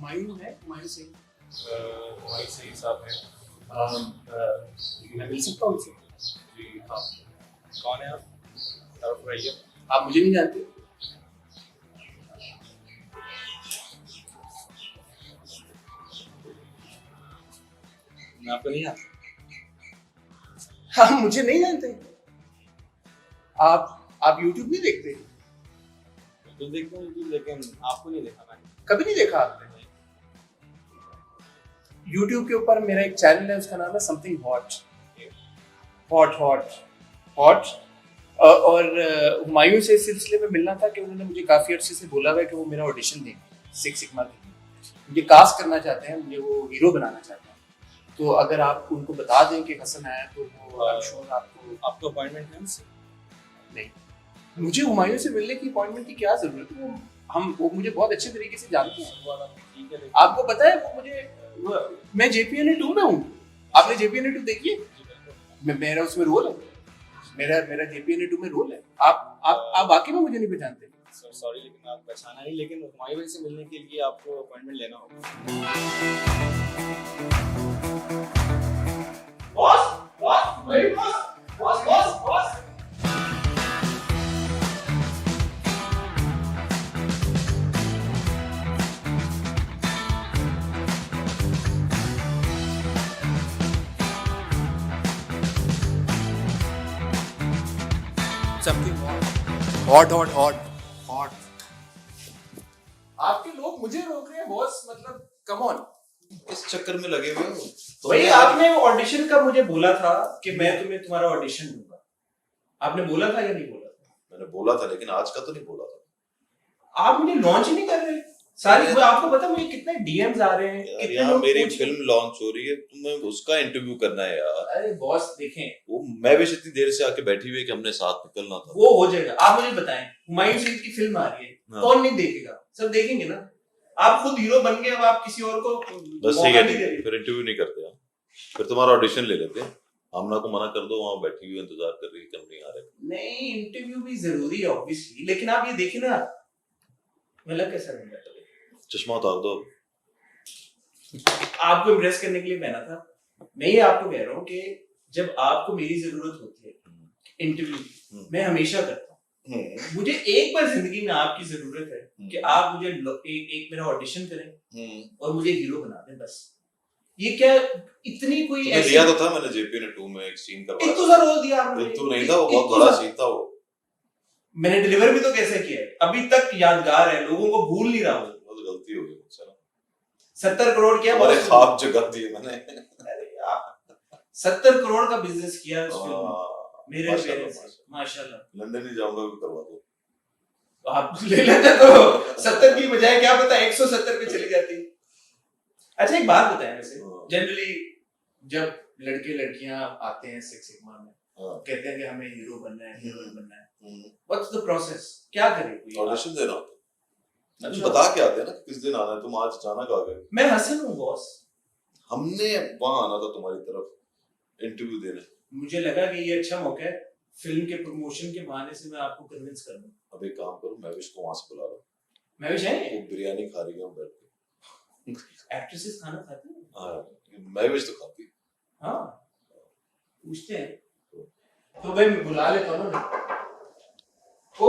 हुमायूं है, हुमायूं सिंह। भाई सही साहब है। मैं मिल सकता हूँ उनसे? जी हाँ, कौन है आप? तरफ रहिए। आप मुझे नहीं जानते? मैं आपको नहीं आता। आप मुझे नहीं जानते? आप YouTube नहीं देखते? तो देखता हूँ YouTube, लेकिन आपको नहीं देखा मैंने। कभी नहीं देखा आपने? YouTube के ऊपर मेरा एक चैनल है, उसका नाम है something hot hot hot hot. और हुमायूं से इस सिलसिले में मिलना था कि उन्होंने मुझे काफ़ी अर्से से बोला हुआ है कि वो मेरा ऑडिशन देंगे सिक्स सिग्मा के लिए। मुझे कास्ट करना चाहते हैं, मुझे वो हीरो बनाना चाहते हैं। तो अगर आप उनको बता दें कि हसन आया तो वो आई एम श्योर आपको अपॉइंटमेंट है मुझसे? नहीं, मुझे हुमायूं से मिलने की अपॉइंटमेंट की क्या जरूरत है? वो मुझे बहुत अच्छे तरीके से जानते हैं। ठीक है, आपको पता है वो मुझे, मैं JPNA 2 में हूँ। आपने JPNA 2 देखी है? मेरा उसमें रोल है, मेरा JPNA 2 में रोल है। आप वाकई में मुझे नहीं पहचानते? सॉरी, लेकिन आप पहचाना नहीं। लेकिन हुमायूं भाई से मिलने के लिए आपको अपॉइंटमेंट लेना होगा। बॉस, मेरी boss. Hot hot hot hot. आपके लोग मुझे रोक रहे हैं बॉस, मतलब कम ऑन। इस चक्कर में लगे हुए हो तो भाई आपने ऑडिशन का मुझे बोला था कि मैं तुम्हें तुम्हारा ऑडिशन दूंगा। आपने बोला था या नहीं बोला था? मैंने बोला था, लेकिन आज का तो नहीं बोला था। आप मुझे लॉन्च ही नहीं कर रहे सारी। आपको पता है मुझे कितने DMs आ रहे हैं, कितने यार लोग मेरी पूछ रहे हैं। फिल्म लॉन्च हो रही है, तुम्हें उसका इंटरव्यू करना है यार। अरे बॉस देखें, वो मैं भी इतनी देर से आके बैठी हुई है कि हमने साथ निकलना था। वो हो जाएगा। आप मुझे बताएं, हुमायूं सिंह की फिल्म आ रही है, हाँ। कौन नहीं देखेगा? सब देखेंगे ना। आप खुद हीरो बन गए, अब आप किसी और को बस मौका ठीक है, नहीं दे रहे। फिर इंटरव्यू नहीं करते हम, फिर तुम्हारा ऑडिशन ले लेते हैं। आमना को मना कर दो, वहां बैठी हुई इंतजार कर रही है, कम नहीं आ रहे। नहीं, इंटरव्यू भी जरूरी है ऑब्वियसली, लेकिन आप ये देखिए ना, मतलब कैसा नहीं है। चश्मा उतार दो। आपको इम्प्रेस करने के लिए पहना था। मैं ये आपको कह रहा हूँ कि जब आपको मेरी जरूरत होती है इंटरव्यू, मैं हमेशा करता हूँ। मुझे एक बार जिंदगी में आपकी जरूरत है कि आप मुझे एक मेरा ऑडिशन करें और मुझे हीरो बना दें, बस। ये क्या इतनी कोई ऐसी दिया तो था मैंने JPNA 2 में एक सीन करवाया। इतना सा रोल दिया आपने। तो नहीं था, वो बहुत बड़ा सीन था वो। मैंने डिलीवर भी तो कैसे किया है, अभी तक यादगार है, लोगों को भूल नहीं रहा हूँ। बहुत गलती हो गई मुझसे। 70 करोड़ किया, हमारे ख्वाब जगा दिए मैंने। अरे यार 70 करोड़ का बिजनेस किया उस फिल्म में। मेरे पेरेंट्स माशाल्लाह। लंदन ही जाऊंगा भी करवा दो। आप ले लेते तो 70 की बजाय क्या पता 170 पे चली जाती। अच्छा एक बात बताएं, वैसे जनरली जब लड़के लड़कियां आते हैं सिक्स सिग्मा में, कहते हैं कि हमें हीरो बनना है, हीरोइन बनना है, व्हाट्स द प्रोसेस? क्या करें? ऑडिशन देना होता है। अच्छा। बता के आते हैं ना किस दिन आना है, तुम आज अचानक आ गए। मैं हसन हूँ बॉस। हमने वहां आना था तुम्हारी तरफ इंटरव्यू देने। मुझे लगा कि ये अच्छा मौका है फिल्म के प्रमोशन के बहाने से मैं आपको कन्विंस कर दूं। अब एक काम करो, महविश को वहां से बुला लो। महविश है? वो बिरयानी खा रही है बैठ के। एक्ट्रेसेस खाना खाती हैं? हाँ, महविश तो खाती है। हाँ, पूछते हैं तो भाई मैं बुला लेता हूँ ना। ओ,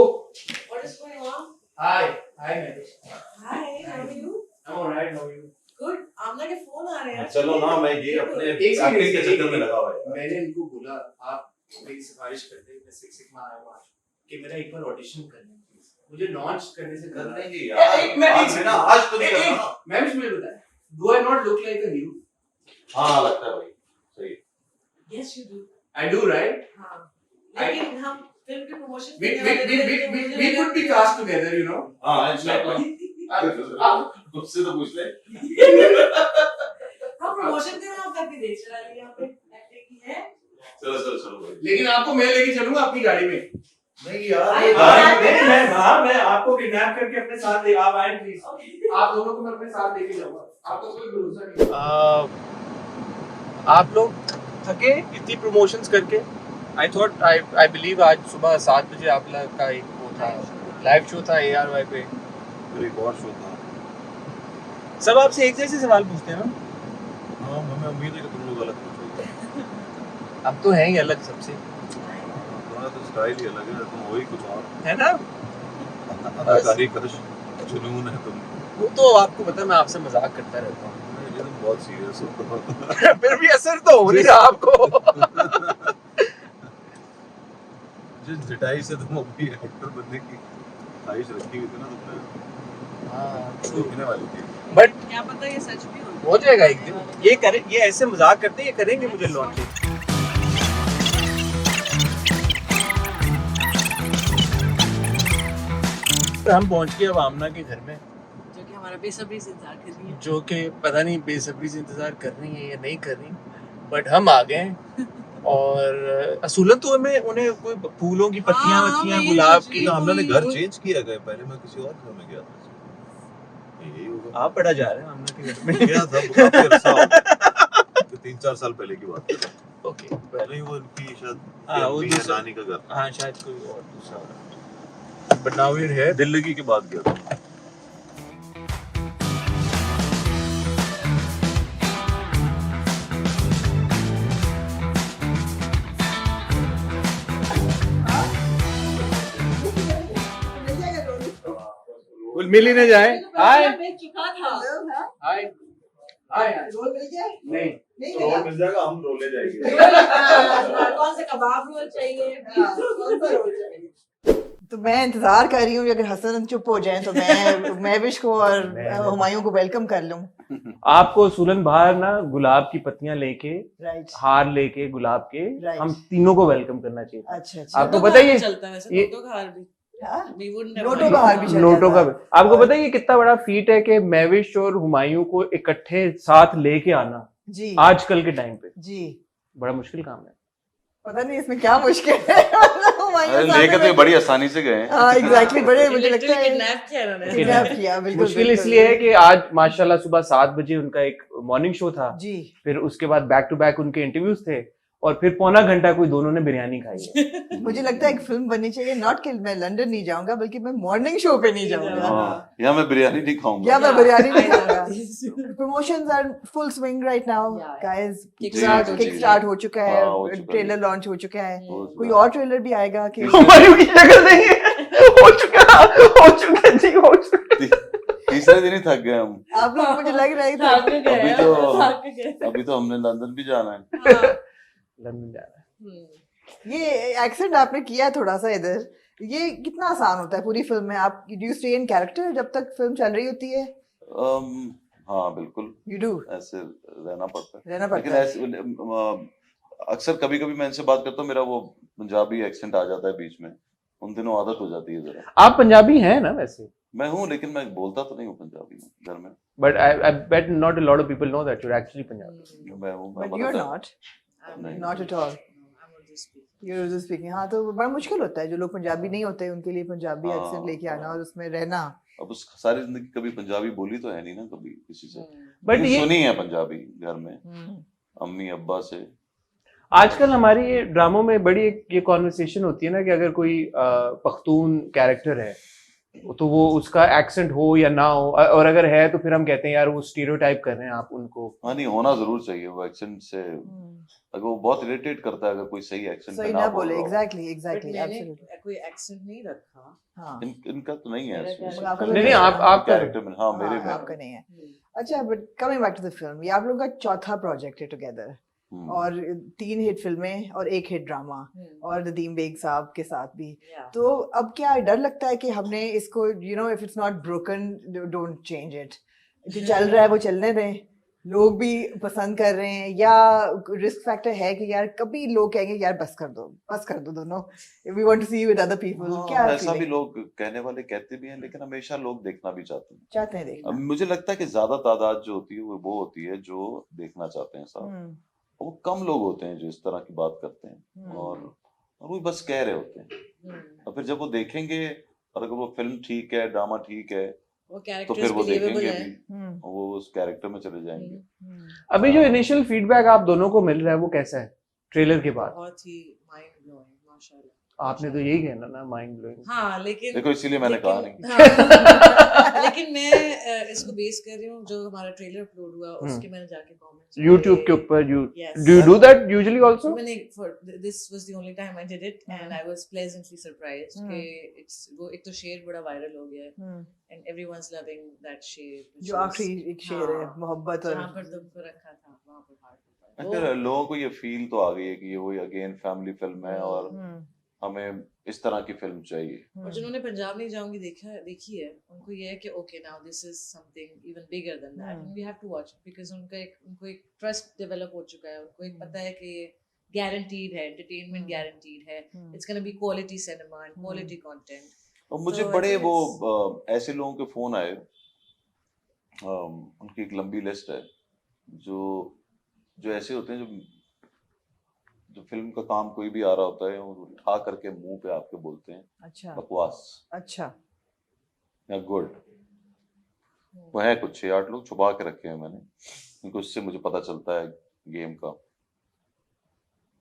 What is going on? Hi Mahwish. Hi, how are you? I'm alright, how are you? Good. आमना के फोन आ रहे हैं। चलो ना, मैं ये अपने एक्टिंग के चक्कर में लगा हुआ है। मैंने इनको बोला आप मेरी सिफारिश करते हैं, मैं सिक्स सिग्मा आया हूँ आज कि मेरा एक बार ऑडिशन करना है, मुझे लॉन्च करने से कर करना है। देंगे यार। मैं आज तो नहीं करना। महविश मुझे बताएं, do I not look like a hero? हाँ लगता है भाई, सही। Yes, you do. I do, right? हाँ. लेकिन हम फिल्म के promotion We could be cast together, you know. हाँ मुझसे तो पूछ ले। हम प्रमोशन के नाम करके देख चला लिया यहाँ पे एक्टिंग की है। चलो भाई। लेकिन आपको मैं लेके चलूंगा अपनी गाड़ी में। नहीं यार, मैं आपको किडनैप करके अपने साथ ले, आप आए प्लीज। आप दोनों को मैं अपने साथ लेके जाऊंगा, आपको कोई भरोसा नहीं। आप लोग थके इतनी प्रमोशंस करके? आई बिलीव आज सुबह 7 बजे आप लोग का एक वो था, लाइव शो था ARY पे। एक और शो था। सब आपसे एक जैसे सवाल पूछते हैं ना? हाँ, हमें उम्मीद है कि तुम लोग अलग पूछोगे। अब तो हैं ही अलग सबसे, तुम्हारा तो स्टाइल ही अलग है, तुम वही कुछ और है ना? अदाकारी का जुनून है तुम। वो तो आपको पता है, मैं आपसे मजाक करता रहता हूँ। ये तुम बहुत सीरियस हो। फिर भी असर तो हो नहीं रहा आपको। जिस जिटाई से तुम अभी एक्टर बनने की ख्वाहिश रखी हुई थी ना तुमने, हाँ, देखने वाली थी। बट क्या पता ये सच भी हो जाएगा एक दिन। ये करें, ये ऐसे मजाक करते हैं, ये करेंगे मुझे लॉन्च। हम पहुंच गए अब आमना के घर में, जो कि हमारा बेसब्री से इंतजार कर रही है। जो कि पता नहीं बेसब्री से इंतजार कर रही है या नहीं कर रही, बट हम आ गए। और असूलन तो हमें उन्हें कोई फूलों की पत्तियां हाँ, वत्तियां मैं यही गुलाब सोच की। रही हूँ। आमना ने घर चेंज किया गया, पहले मैं किसी और घर में गया था। यही होगा। आप पड़ा जा रहे हैं आमना के घर में। गया था, काफी अरसा हो गया, तो 3-4 साल पहले की बात है। ओके, नहीं, वो उनकी शायद हाँ, वो अम्मी या दूसरा- नानी का घर था। हाँ शायद कोई और दूसरा, but now we are here. Delhi के बाद गया था। मिल ही न जाए। हाय मैं चुका था। हाय हाय। रोल मिल गया? नहीं, नहीं रोल मिला? मिल जाएगा, हम रोले जाएंगे। कौन सा कबाब रोल चाहिए? कौन सा रोल चाहिए? तो मैं इंतजार कर रही हूँ अगर हसन चुप हो जाए तो मैं विश को और हुमायूं को वेलकम कर लूं। आपको सूलन बाहर ना गुलाब की पत्तियां लेके, राइट, हार लेके गुलाब के, Right. हम तीनों को वेलकम करना चाहिए था। अच्छा अच्छा। आपको नोटों पता का है ये चलता है वैसे, ये- नोटों का हार भी। हाँ? We would never नोटों mind. का हार भी चल नोटों का जाता। आपको पता है ये कितना बड़ा फीट है कि मैविश और हुमायूं को इकट्ठे साथ लेके आना जी आजकल के टाइम पे जी, बड़ा मुश्किल काम है। पता नहीं इसमें क्या मुश्किल है। हुमायूं अरे साहब लेके तो ने- ये बड़ी आसानी से गए हैं। हाँ एग्जैक्टली, बड़े मुझे Literally लगता है kidnap किया इन्होंने। किडनैप किया, बिल्कुल मुश्किल बिल्कुल। इसलिए है कि आज माशाल्लाह सुबह 7 बजे उनका एक मॉर्निंग शो था, जी। फिर उसके बाद बैक टू बैक उनके इंटरव्यूज थे, और फिर पौना घंटा कोई दोनों ने बिरयानी खाई है। मुझे लगता है एक फिल्म बननी चाहिए, नॉट कि मैं लंदन नहीं जाऊंगा बल्कि मैं मॉर्निंग शो पे नहीं जाऊंगा हाँ, या मैं बिरयानी नहीं खाऊंगा। या मैं बिरयानी नहीं I know खाऊंगा। this. Promotions are full swing right now Yeah, yeah. Guys. Kickstart हो किक चुकी स्टार्ट हो चुका है, हाँ, हो चुका ट्रेलर है। लॉन्च हो चुका है। हो कोई चुका और ट्रेलर भी आएगा कि हुमायूं की शक्ल नहीं है। हो चुका जी, हो चुका। तीसरे दिन ही थक गए हम। आप लोग, मुझे लग रहा है थक था गए, अभी तो- थक गए। अभी तो हमने लंदन भी जाना है। हाँ। लंदन जा रहा है। ये एक्सेंट आपने किया है थोड़ा सा इधर, ये कितना आसान होता है पूरी फिल्म में? आप do you stay in character जब तक फिल्म चल रही होती है? हाँ बिल्कुल, यू डू ऐसे रहना पड़ता है। रहना लेकिन पड़ता है। ऐसे अक्सर कभी कभी मैं इनसे बात करता हूँ, मेरा वो पंजाबी एक्सेंट आ जाता है बीच में, उन दिनों आदत हो जाती है जरा। आप पंजाबी हैं ना वैसे? मैं हूँ, लेकिन मैं बोलता तो नहीं हूँ पंजाबी में घर में। But I bet not a lot of people know that you are actually Punjabi. मैं हूँ, मैं बट यू आर बताता हूँ। नॉट, नहीं। Not at all, you are just speaking. हाँ, तो बड़ा मुश्किल होता है जो लोग पंजाबी नहीं होते उनके लिए पंजाबी हाँ, एक्सेंट लेके आना हाँ। और उसमें रहना। अब उस सारी जिंदगी कभी पंजाबी बोली तो है नहीं ना कभी किसी से, बट लेकिन ये सुनी है पंजाबी घर में हम्म, अम्मी अब्बा से। आजकल हमारी ये ड्रामों में बड़ी एक ये कॉन्वर्सेशन होती है ना कि अगर कोई पख्तून कैरेक्टर है तो वो उसका एक्सेंट हो या ना हो, और अगर है तो फिर हम कहते हैं यार वो स्टीरियोटाइप कर रहे हैं आप उनको। हाँ नहीं, होना जरूर चाहिए वो एक्सेंट से, अगर वो बहुत इरिटेट करता है अगर कोई सही एक्सेंट सही पे ना बोल बोले। रहा हो। एग्जैक्टली But एग्जैक्टली, मैंने एब्सोल्युटली। कोई एक्सेंट नहीं रखा। हाँ, इनका तो नहीं है मेरा इसमें। character- आपका तो नहीं नहीं, आप कैरेक्टर में, हाँ मेरे हाँ, में। आपका नहीं है। अच्छा, but coming back to the film, ये आप लोगों का चौथा प्रोजेक्ट है टुगेदर, और 3 हिट फिल्में और 1 हिट ड्रामा, और नदीम बेग साहब के साथ भी। तो अब क्या डर लगता है कि हमने इसको, you know, if it's not broken don't change it, जो चल रहा है वो चलने दें, लोग भी पसंद कर रहे हैं, या रिस्क फैक्टर है कि यार कभी लोग कहेंगे यार बस कर दो दोनों, we want to see you with other people? क्या ऐसा भी feeling? लोग कहने वाले कहते भी हैं, लेकिन हमेशा लोग देखना भी चाहते हैं। चाहते हैं देखना। अब मुझे लगता है कि ज्यादा तादाद जो होती है वो होती है जो देखना चाहते हैं साहब। हम्म, वो कम लोग होते हैं जो इस तरह की बात करते हैं, और वो बस कह रहे होते हैं। और फिर जब वो देखेंगे, और अगर वो फिल्म ठीक है, ड्रामा ठीक है, वो तो फिर कैरेक्टर्स वो बिलीवेबल देखेंगे है। भी, वो उस कैरेक्टर में चले जाएंगे। अभी जो इनिशियल फीडबैक आप दोनों को मिल रहा है वो कैसा है ट्रेलर के बाद? बहुत ही माइंड ब्लोइंग माशाल्लाह। आपने तो यही कहना ना, माइंड ब्लोइंग। हाँ लेकिन देखो इसीलिए मैंने कहा नहीं। हाँ, लेकिन मैं इसको बेस कर रही हूँ जो हमारा ट्रेलर अपलोड हुआ उसके मैंने जाके कमेंट्स YouTube के ऊपर you Yes. do you do that usually also? मैंने this was the only time I did it and I was pleasantly surprised कि वो एक तो शेर बड़ा वायरल हो गया है and everyone's loving that शेर जो आखिरी एक शेर है मोहब्बत और जहाँ पर तुमको रखा था वहाँ पर हार्ट अगर लोगों को ये फील तो आ गई है कि ये वही अगेन फैमिली फिल्म है और हमें इस तरह की फिल्म चाहिए। और जिन्होंने पंजाब नहीं जाऊंगी देखी है उनको ये है कि okay now this is something even bigger than that and we have to watch because उनको एक ट्रस्ट डेवलप हो चुका है, उनको एक पता है कि ये गारंटीड है, एंटरटेनमेंट गारंटीड है, it's gonna be quality cinema and quality content. और मुझे बड़े वो ऐसे लोगों के फोन आए, उनकी एक लंबी लिस्ट है जो ऐसे होते हैं जो फिल्म का काम कोई भी आ रहा होता है वो उठा करके मुंह पे आपके बोलते हैं अच्छा बकवास अच्छा या गुड। वो है कुछ 6-8 लोग छुपा के रखे हैं मैंने, क्योंकि उससे मुझे पता चलता है गेम का।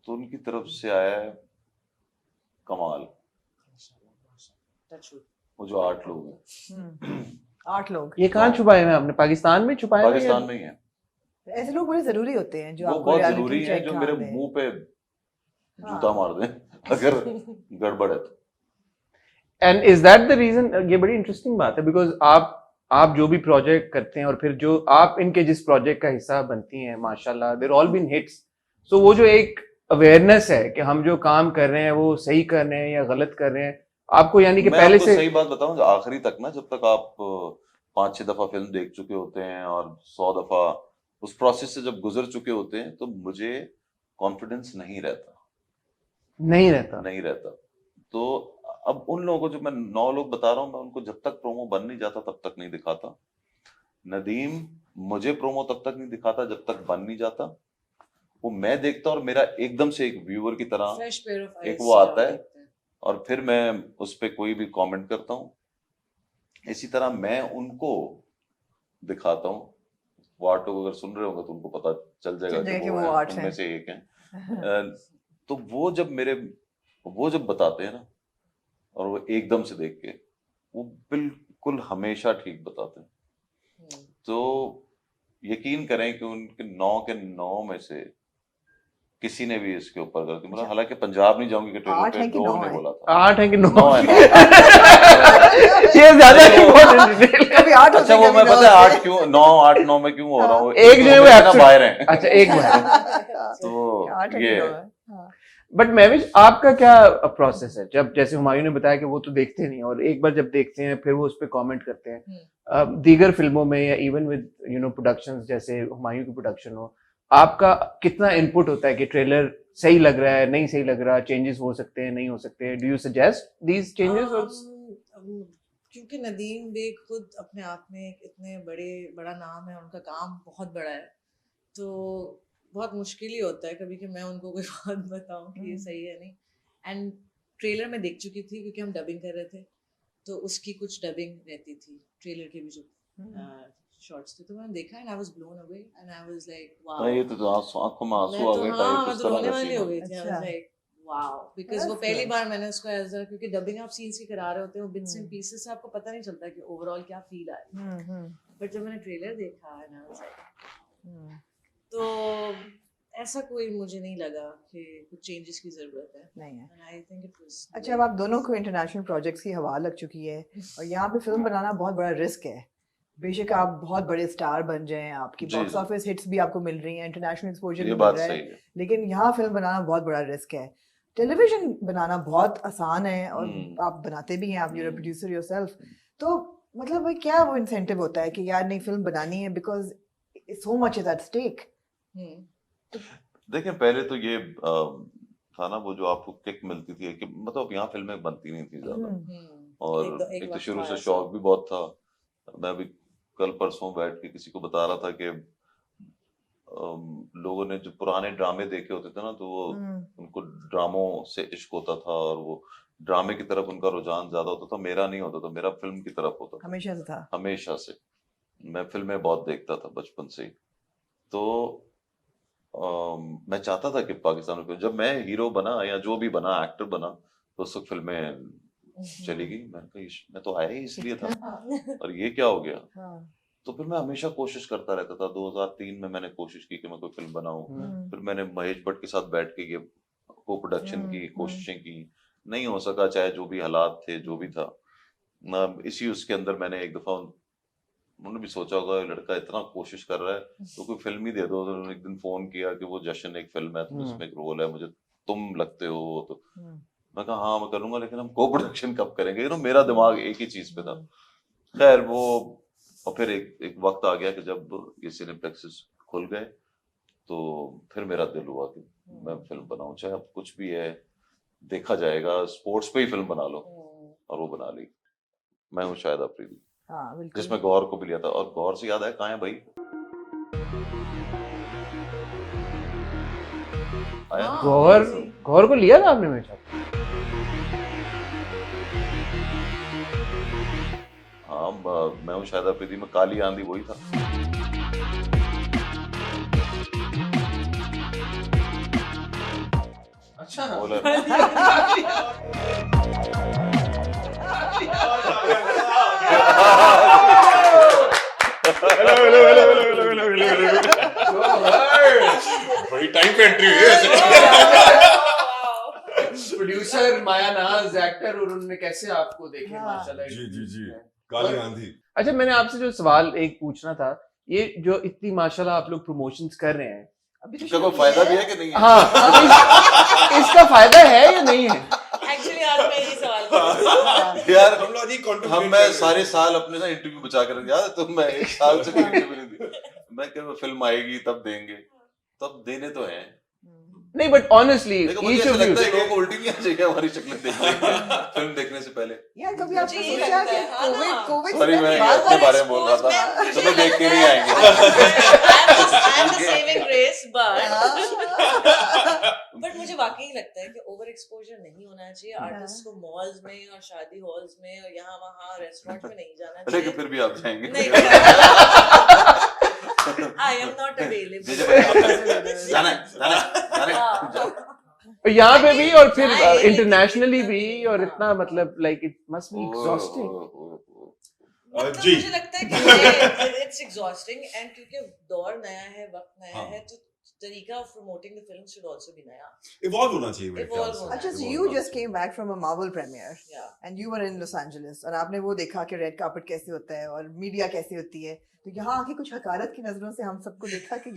तो उनकी तरफ से आया है कमाल, वो जो 8 लोग हैं 8 लोग ये कहाँ छुपाए हुए हैं आपने? पाकिस्तान में छुपाए हुए हैं? पाकिस्तान में ही है। ऐसे लोग बड़े जरूरी होते हैं जो वो आपको बहुत reality जरूरी है check जो हाँ मेरे दें। मुंह पे जूता मार दें अगर गड़बड़ है तो। And is that the reason? ये बड़ी इंटरेस्टिंग बात है बिकॉज आप जो भी प्रोजेक्ट करते हैं और फिर जो आप इनके जिस प्रोजेक्ट का हिस्सा बनती हैं माशाल्लाह देयर ऑल बीन हिट्स, सो वो जो एक अवेयरनेस है कि हम जो काम कर रहे हैं वो सही कर रहे हैं या गलत कर रहे हैं, आपको यानी कि मैं पहले आपको से सही बात बताऊं, जो आखिरी तक ना, जब तक आप 5-6 दफा फिल्म देख चुके होते हैं और 100 दफा उस प्रोसेस से जब गुजर चुके होते हैं तो मुझे कॉन्फिडेंस नहीं रहता। तो अब उन लोगों को जो मैं 9 लोग बता रहा हूँ, मैं उनको जब तक प्रोमो बन नहीं जाता तब तक नहीं दिखाता। नदीम मुझे प्रोमो तब तक नहीं दिखाता जब तक बन नहीं जाता। वो मैं देखता और मेरा एकदम से एक व्यूअर की तरह एक वो आता है और फिर मैं उस पर कोई भी कमेंट करता हूँ। इसी तरह मैं उनको दिखाता हूँ। वो 8 लोग अगर सुन रहे होंगे तो उनको पता चल जाएगा कि वो 8 उनमें से एक है। तो वो जब बताते हैं ना और वो एकदम से देख के वो बिल्कुल हमेशा ठीक बताते हैं। तो यकीन करें कि उनके 9 के 9 में से किसी ने भी इसके ऊपर गलती, मतलब हालांकि पंजाब नहीं जाऊंगी के ट्रेलर पे 2 ने बोला था। 8 है कि 9 9 है। ये ज्यादा इम्पोर्टेंट डिटेल। कभी 8 अच्छा वो मैं पता है 8 क्यों 9 8 9 में क्यों हो रहा हूँ, एक जो है वो absent- बाहर है। अच्छा एक बार तो ये बट महविश आपका क्या प्रोसेस है? जब जैसे हुमायूं ने बताया कि वो तो देखते नहीं और एक बार जब देखते हैं फिर वो उस पर कमेंट करते हैं, दीगर फिल्मों में या इवन विद प्रोडक्शंस जैसे हुमायूं की प्रोडक्शन हो, आपका कितना इनपुट होता है कि ट्रेलर सही लग रहा है, नहीं सही लग रहा, चेंजेस हो सकते हैं, नहीं हो सकते? Do you suggest these changes? क्योंकि नदीम बेग खुद अपने आप में इतने बड़ा नाम है, उनका काम बहुत बड़ा है, तो बहुत मुश्किल ही होता है कभी कि मैं उनको कोई बात बताऊं कि ये सही है नहीं। एंड ट्रेलर में देख चुकी थी क्योंकि हम डबिंग कर रहे थे, तो उसकी कुछ डबिंग रहती थी ट्रेलर के भी जो शॉट्स थे, तो मैंने देखा and I was blown away and I was like wow. ये तो आंखों में आंसू आ गए टाइप इस तरह रोने का वाली सीन हो गई थी। I was like wow, because वो पहली बार मैंने उसको एज अ, क्योंकि डबिंग आप सीन्स की करा रहे होते हो बिट्स एंड पीसेस से, आपको पता नहीं चलता कि ओवरऑल क्या फील आ रही है। बट जब मैंने ट्रेलर देखा एंड आई वाज लाइक, तो ऐसा कोई मुझे नहीं लगा कि कुछ चेंजेस की जरूरत है, नहीं है। And I think it was अच्छा, अब आप दोनों को इंटरनेशनल प्रोजेक्ट्स की हवा लग चुकी है और यहाँ पे फिल्म बनाना बहुत बड़ा रिस्क है। बेशक आप बहुत बड़े स्टार बन जाएं, आपकी जी, बॉक्स जी। ऑफिस हिट्स भी आपको मिल रही हैं, इंटरनेशनल एक्सपोजर ये भी बात मिल रहा सही है, है। लेकिन यहाँ फिल्म बनाना बहुत बड़ा रिस्क है। टेलीविजन बनाना बहुत आसान है और आप बनाते भी हैं, आप यूर प्रोड्यूसर योरसेल्फ, तो मतलब भाई क्या वो इंसेंटिव होता है कि यार नहीं फिल्म बनानी है because so much is at stake? देखिए पहले तो ये था ना, वो जो आपको किक मिलती थी कि मतलब यहाँ फिल्में बनती नहीं थी ज्यादा, और एक तो शुरू से शौक भी बहुत था। मैं भी कल परसों बैठ के किसी को बता रहा था कि लोगों ने जो पुराने ड्रामे देखे होते थे ना, तो वो उनको ड्रामों से इश्क होता था और वो ड्रामे की तरफ उनका रुझान ज्यादा होता था। मेरा नहीं होता था, मेरा फिल्म की तरफ होता था, हमेशा से था। हमेशा से। मैं फिल्में बहुत देखता था बचपन से ही। तो मैं चाहता था कि पाकिस्तान में, जब मैं हीरो बना या जो भी बना, एक्टर बना, तो उस वक्त फिल्में चली गई। मैंने कहा मैं तो आया ही इसलिए था और ये क्या हो गया। हाँ, तो फिर मैं हमेशा कोशिश करता रहता था। 2003 में मैंने कोशिश की कि मैं कोई फिल्म बनाऊं। फिर मैंने महेश भट्ट के साथ बैठ के ये को प्रोडक्शन की कोशिशें की, नहीं हो सका, चाहे जो भी हालात थे जो भी था। इसी उसके अंदर मैंने एक दफा, उन्होंने भी सोचा होगा लड़का इतना कोशिश कर रहा है तो कोई फिल्म ही दे दो। तो उन्होंने एक दिन फोन किया कि वो जश्न एक फिल्म है, तो उसमें एक रोल है, मुझे तुम लगते हो। तो मैं कहा हाँ मैं करूंगा, लेकिन हम को प्रोडक्शन कब करेंगे। मेरा दिमाग एक ही चीज पे था। खैर वो, और फिर एक वक्त आ गया कि जब ये सिनेप्लेक्सेस खुल गए तो फिर मेरा दिल हुआ कि मैं फिल्म बनाऊं, चाहे अब कुछ भी है देखा जाएगा, स्पोर्ट्स पे ही फिल्म बना लो। और वो बना ली मैं हूँ शाहिद अफरीदी, हाँ, बिल्कुल। जिसमें गौर को भी लिया था। और गौर से याद है, कहाँ है भाई? आया? गौर को लिया था आपने मेरे साथ? हाँ, मैं हूँ शाहिद अफरीदी में काली आंधी वही था। अच्छा बोला बड़ी टाइम पे एंट्री हुई है। प्रोड्यूसर माया नाज, एक्टर, और उन्होंने कैसे आपको देखे हाँ। माशाल्लाह। जी काली आंधी। अच्छा, मैंने आपसे जो सवाल एक पूछना था, ये जो इतनी माशाल्लाह आप लोग प्रमोशंस कर रहे हैं, अभी तो इसका शुरू कोई फायदा किया भी है। है कि नहीं है? हाँ, इसका फायदा है या नहीं है? एक्चुअली आज मैं ये सवाल कर रही थी। यार हम लोग ये contemplate हम कर मैं रहे हैं। सारे साल अपने ना इंटरव्यू बचा कर रख, याद है? तो मैं एक साल से कोई इंटरव्यू नहीं दी। मैं कह फिल्म आएगी तब देंगे, तब देने तो हैं। नहीं, बट ऑनेस्टली देखो मुझे ईच ऐसा ऑफ लगता है यू, लोगों को उल्टी नहीं आनी चाहिए हमारी शक्लें देख के फिल्म देखने से पहले। यार कभी मुझे आपने ये सोचा लगता कि है, हाँ ना। कोविड सॉरी मैं बात अपने बारे में बोल रहा था, मुझे तुम्हें देख के नहीं लगता आएंगे। I am the saving grace, but मुझे वाकई लगता है कि ओवर एक्सपोजर नहीं होना चाहिए। आर्टिस्ट को मॉल्स में और शादी हॉल्स में और यहाँ वहाँ रेस्टोरेंट में नहीं जाना लेकिन चाहिए। फिर भी आप जाएंगे। नहीं, I am not available. जाना है। यहाँ पे भी और फिर जाए, इंटरनेशनली लेकिन भी, इतना और नहीं, इतना हाँ। मतलब like it must be exhausting. मतलब जी। मुझे लगता है कि इट्स एग्जॉस्टिंग, एंड क्योंकि दौर नया है, वक्त नया हाँ। है, तो तरीका of promoting the film should also be नया। इवॉल्व होना चाहिए मेरे Evolve ख्याल से। होना अच्छा, so Evolve you होना just came back from a Marvel premiere Yeah. and you were in Los Angeles और आपने वो देखा कि रेड कार्पेट कैसे होता है और मीडिया कैसे होती है, तो यहाँ आके कुछ हकारत की नजरों से हम सबको देखा कि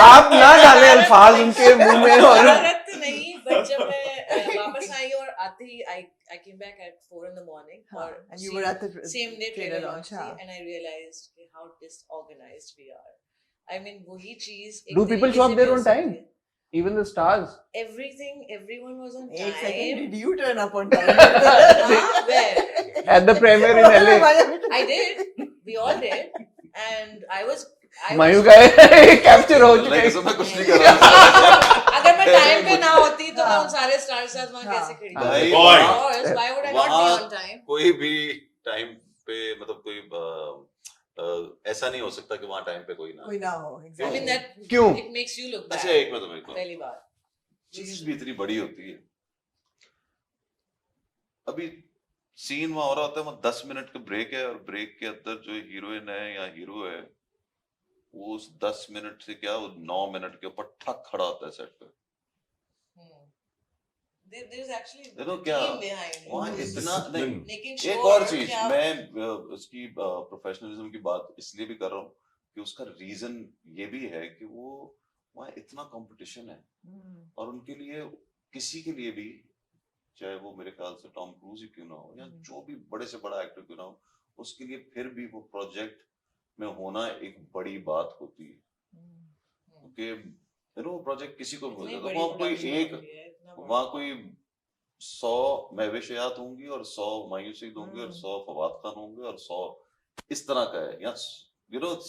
आप ना डालें अल्फाज उनके मुंह में। और भारत नहीं, बट जब मैं वापस आई और आते ही I came back at 4 in the morning और and you were at the same day trailer launch हाँ. थी, and I realized कि how disorganized we are. I mean वही चीज Do people show up there on time? Even the stars. Everything, everyone was on एक second, time. did you turn up on time? Where? At the premiere in LA. I did. We all did, and I was मायू का capture हो चुका है। मैं कुछ नहीं कर रहा। अगर मैं टाइम पे ना होती तो मैं उन सारे स्टार्स के साथ वहाँ कैसे खड़ी भाई, Boy. होती? Why would I not be on time? कोई भी टाइम पे, मतलब कोई ऐसा नहीं हो सकता कि वहाँ टाइम पे कोई ना। कोई ना हो, I exactly. mean that क्यों? it makes you look bad. अच्छा एक मिनट मेरे को, पहली बार चीज भी इतनी बड़ी होती है। अभी सीन वहाँ हो रहा होता है, वहाँ 10 मिनट का ब्रेक है, और ब्रेक के अंदर जो हीरोइन है या हीरो है वो उस 10 मिनट से क्या, वो 9 मिनट के ऊपर ठक खड़ा होता है सेट पे। There's actually देखो a क्या team behind it. वहाँ इतना नहीं। Making एक sure और चीज, कि आप- मैं उसकी प्रोफेशनलिज्म की बात इसलिए भी कर रहा हूँ कि उसका रीजन ये भी है कि वो वहाँ इतना कंपटीशन है, और उनके लिए, किसी के लिए भी, चाहे वो मेरे ख्याल से टॉम क्रूज ही क्यों ना हो या जो भी बड़े से बड़ा एक्टर क्यों ना हो, उसके लिए फिर भी वो प्रोजेक्ट में होना एक बड़ी बात होती है। क्योंकि वो प्रोजेक्ट किसी को इतनी मिल बड़ी वहाँ कोई production एक, होती है, इतना बड़ा- वहाँ कोई 100 महविश हयात होंगी और 100 हुमायूं सईद होंगे और 100 फवाद खान होंगे और 100 इस तरह का है, या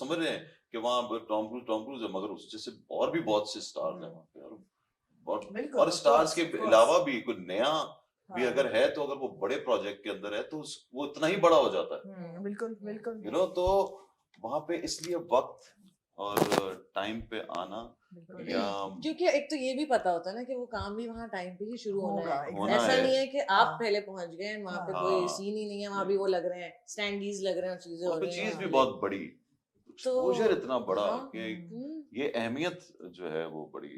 समझ रहे हैं कि वहाँ टॉम क्रूज है, मगर उस जैसे और भी बहुत से स्टार्स हैं वहाँ पे, बिल्कुल, और of स्टार्स course, के of course. अलावा भी कोई नया भी हाँ. अगर है, तो अगर वो बड़े प्रोजेक्ट के अंदर है तो वो इतना ही बड़ा हो जाता है, बिल्कुल बिल्कुल तो वहां पे इसलिए वक्त और टाइम पे आना या क्योंकि एक तो ये भी पता होता है ना कि वो काम भी वहाँ टाइम पे ही शुरू होना होगा, है। होना ऐसा है। नहीं है कि आप हाँ। पहले पहुंच गए वहाँ पे हाँ। कोई सीन ही नहीं है, वहाँ भी वो लग रहे हैं, स्टैंडीज लग रहे हैं, चीजें हो और रही चीज हैं। भी बहुत बड़ी, एक्सपोजर इतना बड़ा हाँ, कि हम्म। ये अहमियत जो है वो बड़ी,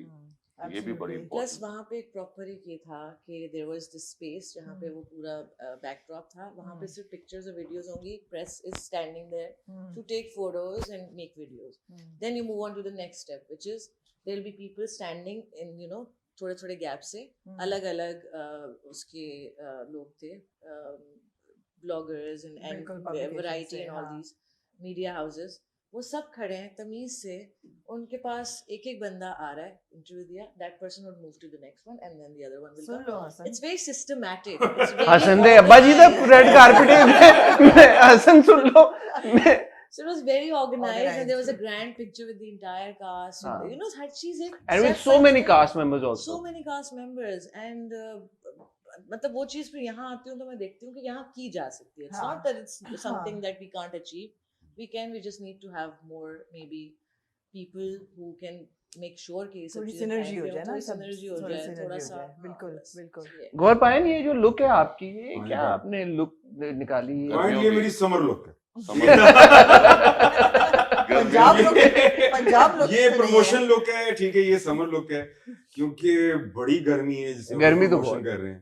ये भी बड़ी Absolutely. प्लस important वहाँ पे एक प्रॉपर एक ये था कि देयर वाज दिस स्पेस जहाँ पे वो पूरा बैकड्रॉप था, वहाँ पे सिर्फ पिक्चर्स और वीडियोस होंगी, press is standing there to take photos and make videos, then you move on to the next step which is there will be people standing in you know थोड़े थोड़े gap से अलग अलग उसके लोग थे, ब्लॉगर्स एंड बिल्कुल, publications variety से, एंड ऑल हाँ। दीज मीडिया हाउसेस, वो सब खड़े हैं तमीज से, उनके पास एक एक बंदा आ रहा है, इंटरव्यू दिया, that person would move to the next one and then the other one will soon come. लो हसन, it's very systematic, it's very हसन दे अब्बा जी दा रेड कारपेट हसन सुन लो So it was very organized and there was a Organized. grand picture with the entire cast. हाँ. You know, had she's एक and with set so many बनते हैं, cast members also so many cast members and मतलब वो चीज फिर यहाँ आती हूँ तो मैं देखती हूँ कि यहाँ की जा सकती है. It's हाँ. not that it's something that we can't achieve. We can. We just need to have more maybe people who can make sure कि ये सब थोड़ी चीजें synergy हो happen, जाए ना, थोड़ी सब synergy हो थोड़ी जाए, synergy थोड़ा हो सा जाए, बिल्कुल, बस, बिल्कुल। ये। गौर पायन ये जो लुक है आपकी, ये हाँ, क्या हाँ। आपने लुक निकाली है? पॉइंट ये मेरी समर लुक है। पंजाब लोग पंजाब लोग ये प्रमोशन लुक है, ठीक है, ये समर लुक है क्योंकि बड़ी गर्मी है जिससे गर्मी तो promotion बहुत कर रहे हैं।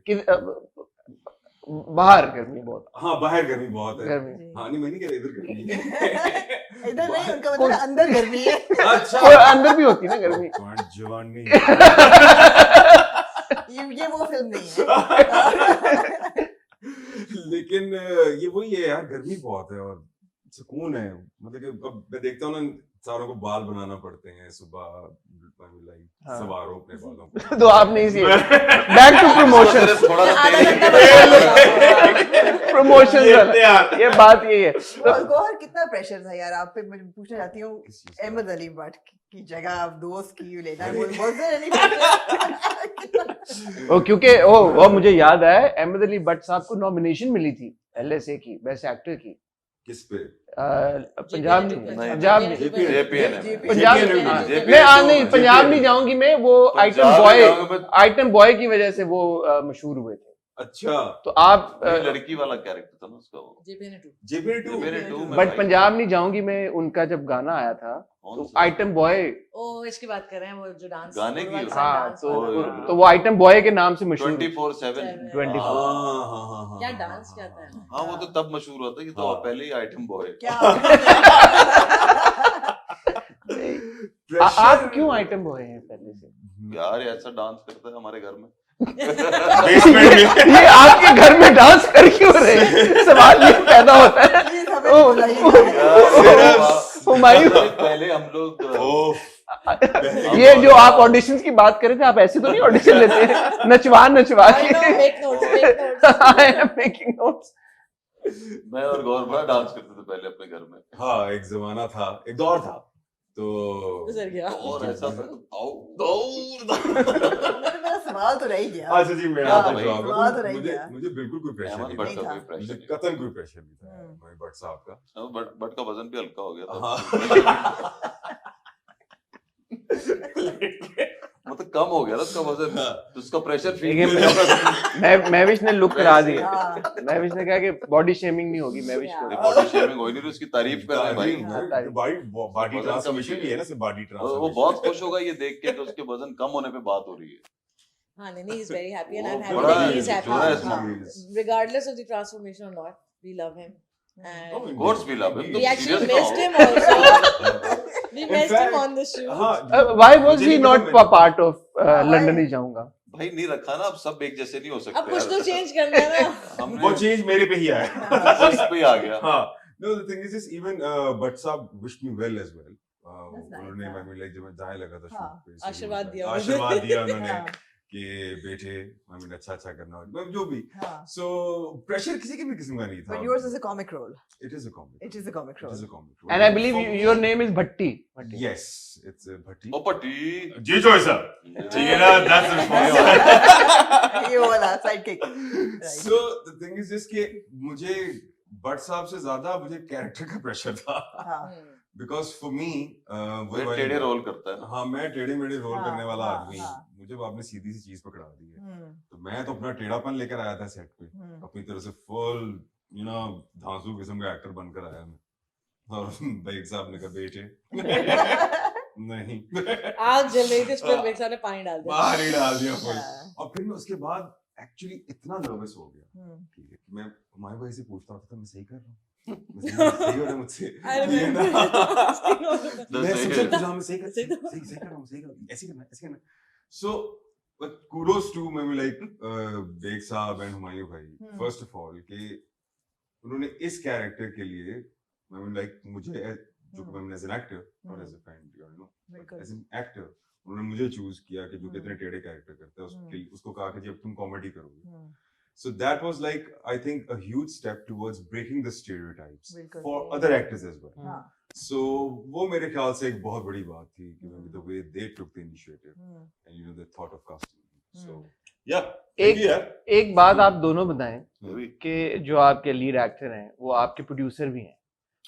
बाहर गर्मी बहुत हाँ, बाहर गर्मी बहुत है। गर्मी हाँ, नहीं मैं नहीं कह रहा इधर गर्मी है। इधर नहीं, उनका मतलब अंदर गर्मी है। अच्छा, और अंदर भी होती है ना गर्मी पॉइंट जवानी। ये वो फिल्म नहीं है। लेकिन ये वही है यार, गर्मी बहुत है और सुकून है। मतलब कि अब मैं देखता हूँ ना, सारों को बाल बनाना पड़ते हैं सुबह, हाँ। सवारों अपने बालों को। तो आप नहीं सी बैक टू प्रमोशन थोड़ा सा आधा तेल घंटा बचा प्रमोशन ये बात यही है गौहर कितना प्रेशर था यार आप पे, मैं पूछना चाहती हूँ। किस चीज़ का? अहमद अली भट्ट की जगह आप दोस्त की लेना है, was there any pressure? ओ क्योंकि ओ मुझे याद आया अहमद अली भट्ट साहब को नॉमिनेशन मिली थी LSA की बेस्ट एक्टर की, किस पे? पंजाब JPN नहीं, नहीं, पंजाब JPN नहीं, JPN है। पंजाब JPN हाँ, JPN मैं नहीं JPN पंजाब नहीं जाऊंगी मैं, वो आइटम पंजाब बॉय नहीं जाऊंगा मैं। आइटम बॉय की वजह से वो मशहूर हुए थे। अच्छा, तो आप ये लड़की वाला कैरेक्टर था ना उसका वो। JPN2 JPN2 JPN2 में बट भाई, पंजाब नहीं जाऊंगी मैं, उनका जब गाना आया था कौन तो सा? आइटम बॉय, ओ इसकी बात कर रहे हैं, वो जो डांस गाने की हाँ वाला। तो वो आइटम बॉय के नाम से मशहूर 24/7 24 हाँ, क्या डांस क्या था? हाँ वो तो तब मशहूर हुआ था, ये तो हाँ। पहले ही आइटम बॉय है। क्या आप क्यों आइटम बॉय हैं पहले से? यार ऐसा डांस करता है हमारे घर में। बेसमेंट में ये आपके घर में डांस कर क्यों रहे हैं? सवाल ये पैदा होता है। प्लीज हमें ओ, बुलाइए। हुमायूं पहले हम लोग ओह, ये जो आप ऑडिशंस की बात कर रहे थे, आप ऐसे तो नहीं ऑडिशन लेते हैं नचवा I know, make notes, make notes. I am making notes. मैं और गौर बड़ा डांस करते थे पहले अपने घर में। हाँ, एक जमाना था, एक दौर था, तो गुजर गया। और ऐसा था दौड़ मेरा सवाल तो रह गया। अच्छा जी, मैं हाँ, आपको भाई, जवाब सवाल तो दूं। रह मुझे गया। मुझे बिल्कुल कोई प्रेशर अहमद नहीं भट्ट था। का था। कोई मुझे प्रेशर नहीं। कतई कोई प्रेशर नहीं था हम्म। भाई भट्ट साहब का। बट का वजन भी हल्का हो गया था। हाँ। मतलब कम हो गया ना उसका वजन, तो उसका प्रेशर फील देखिए, महविश ने लुक करा दी। हाँ। महविश ने कहा कि बॉडी शेमिंग नहीं होगी महविश को। बॉडी शेमिंग हो ही नहीं रही, उसकी तारीफ कर रहे हैं भाई। बॉडी वजन ट्रांसफॉर्मेशन कम भी है ना, सिर्फ बॉडी वो ट्रांसफॉर्मेशन। बहुत खुश होगा ये देख के कि उसके वजन कम होने पे बात हो रही है। हाँ, नहीं, he's very happy and वो I'm happy बड़ा that he's happy. जो है हाँ. Regardless of the transformation or not, we love him. And Of course we love him. we actually Serious missed ना him हो। also. We In missed fact, him on the shoot. हाँ, Why was मुझे he नहीं not पता part of London ही जाऊंगा? भाई नहीं रखा ना, अब सब एक जैसे नहीं हो सकते। अब कुछ तो यार। चेंज करना है ना। हमने वो चेंज मेरे पे ही आया। उस पे आ गया। हाँ, no, the thing is this, even Bhatt साहब wished me well as well. That's nice, उन्होंने हाँ। I mean like जब मैं जाने लगा था हाँ, shoot पे, आशीर्वाद दिया आशीर्वाद दिया उन्होंने हाँ, कि बेटे I mean अच्छा करना, मतलब जो भी। हाँ। So pressure किसी के भी किस्म का नहीं था। But yours is a comic role. It is a comic. It is a comic It role. is a comic. And I believe your name is Bhatti. Yes, it's Bhatti. ओ पट्टी। जी जो है सर। ठीक है ना, that's the response. ये वाला sidekick. Right. So the thing is this कि मुझे भट्ट साहब से ज्यादा मुझे कैरेक्टर का प्रेशर था। हाँ, बिकॉज फॉर मी वो टेढ़े रोल करता है। हाँ, मैं टेढ़े मेढ़े रोल हाँ, करने वाला हाँ, आदमी हाँ। हूँ। मुझे वो आपने सीधी सी चीज पकड़ा दी है, हम्म, तो मैं तो अपना टेढ़ापन लेकर आया था सेट पे, अपनी तरह से फुल धांसू किस्म का एक्टर बनकर आया मैं। और बेग साहब ने कहा बेटे नहीं आग जल रही थी, उस पर बेग साहब ने पानी डाल दिया। बाहर ही डाल दिया फुल। हाँ। और फिर मैं उसके बाद एक्चुअली इतना नर्वस हो गया, हम्म, ठीक है, कि मैं हमारे भाई से पूछता होता था मैं सही कर रहा हूँ, मैं सही हो रहा है मुझसे, I ठीक है ना? remember. मैं सही सबसे है। पूछा मैं सही कर सही सही सही कर रहा हूँ, सही कर रहा हूँ, ऐसे करना ऐसे करना। सो kudos to मैं लाइक बेग साहब एंड हुमायूं भाई, फर्स्ट ऑफ ऑल कि उन्होंने इस कैरेक्टर के लिए मैं लाइक मुझे जो कि मैं एज एन एक्टर और as a friend you know बिल्कुल। एज एन एक्टर उन्होंने मुझे चूज किया कि जो कितने टेढ़े कैरेक्टर करता है उसको कहा कि जी अब तुम कॉमेडी करोगे। So that was like, I think, a huge step towards breaking the stereotypes बिल्कुल। for other actors as well. हाँ, So वो मेरे ख्याल से एक बहुत बड़ी बात थी कि the way they took the initiative and the thought of casting. So yeah, thank you, यार। एक बात आप दोनों बताएं अभी कि जो आपके लीड एक्टर हैं वो आपके प्रोड्यूसर भी हैं,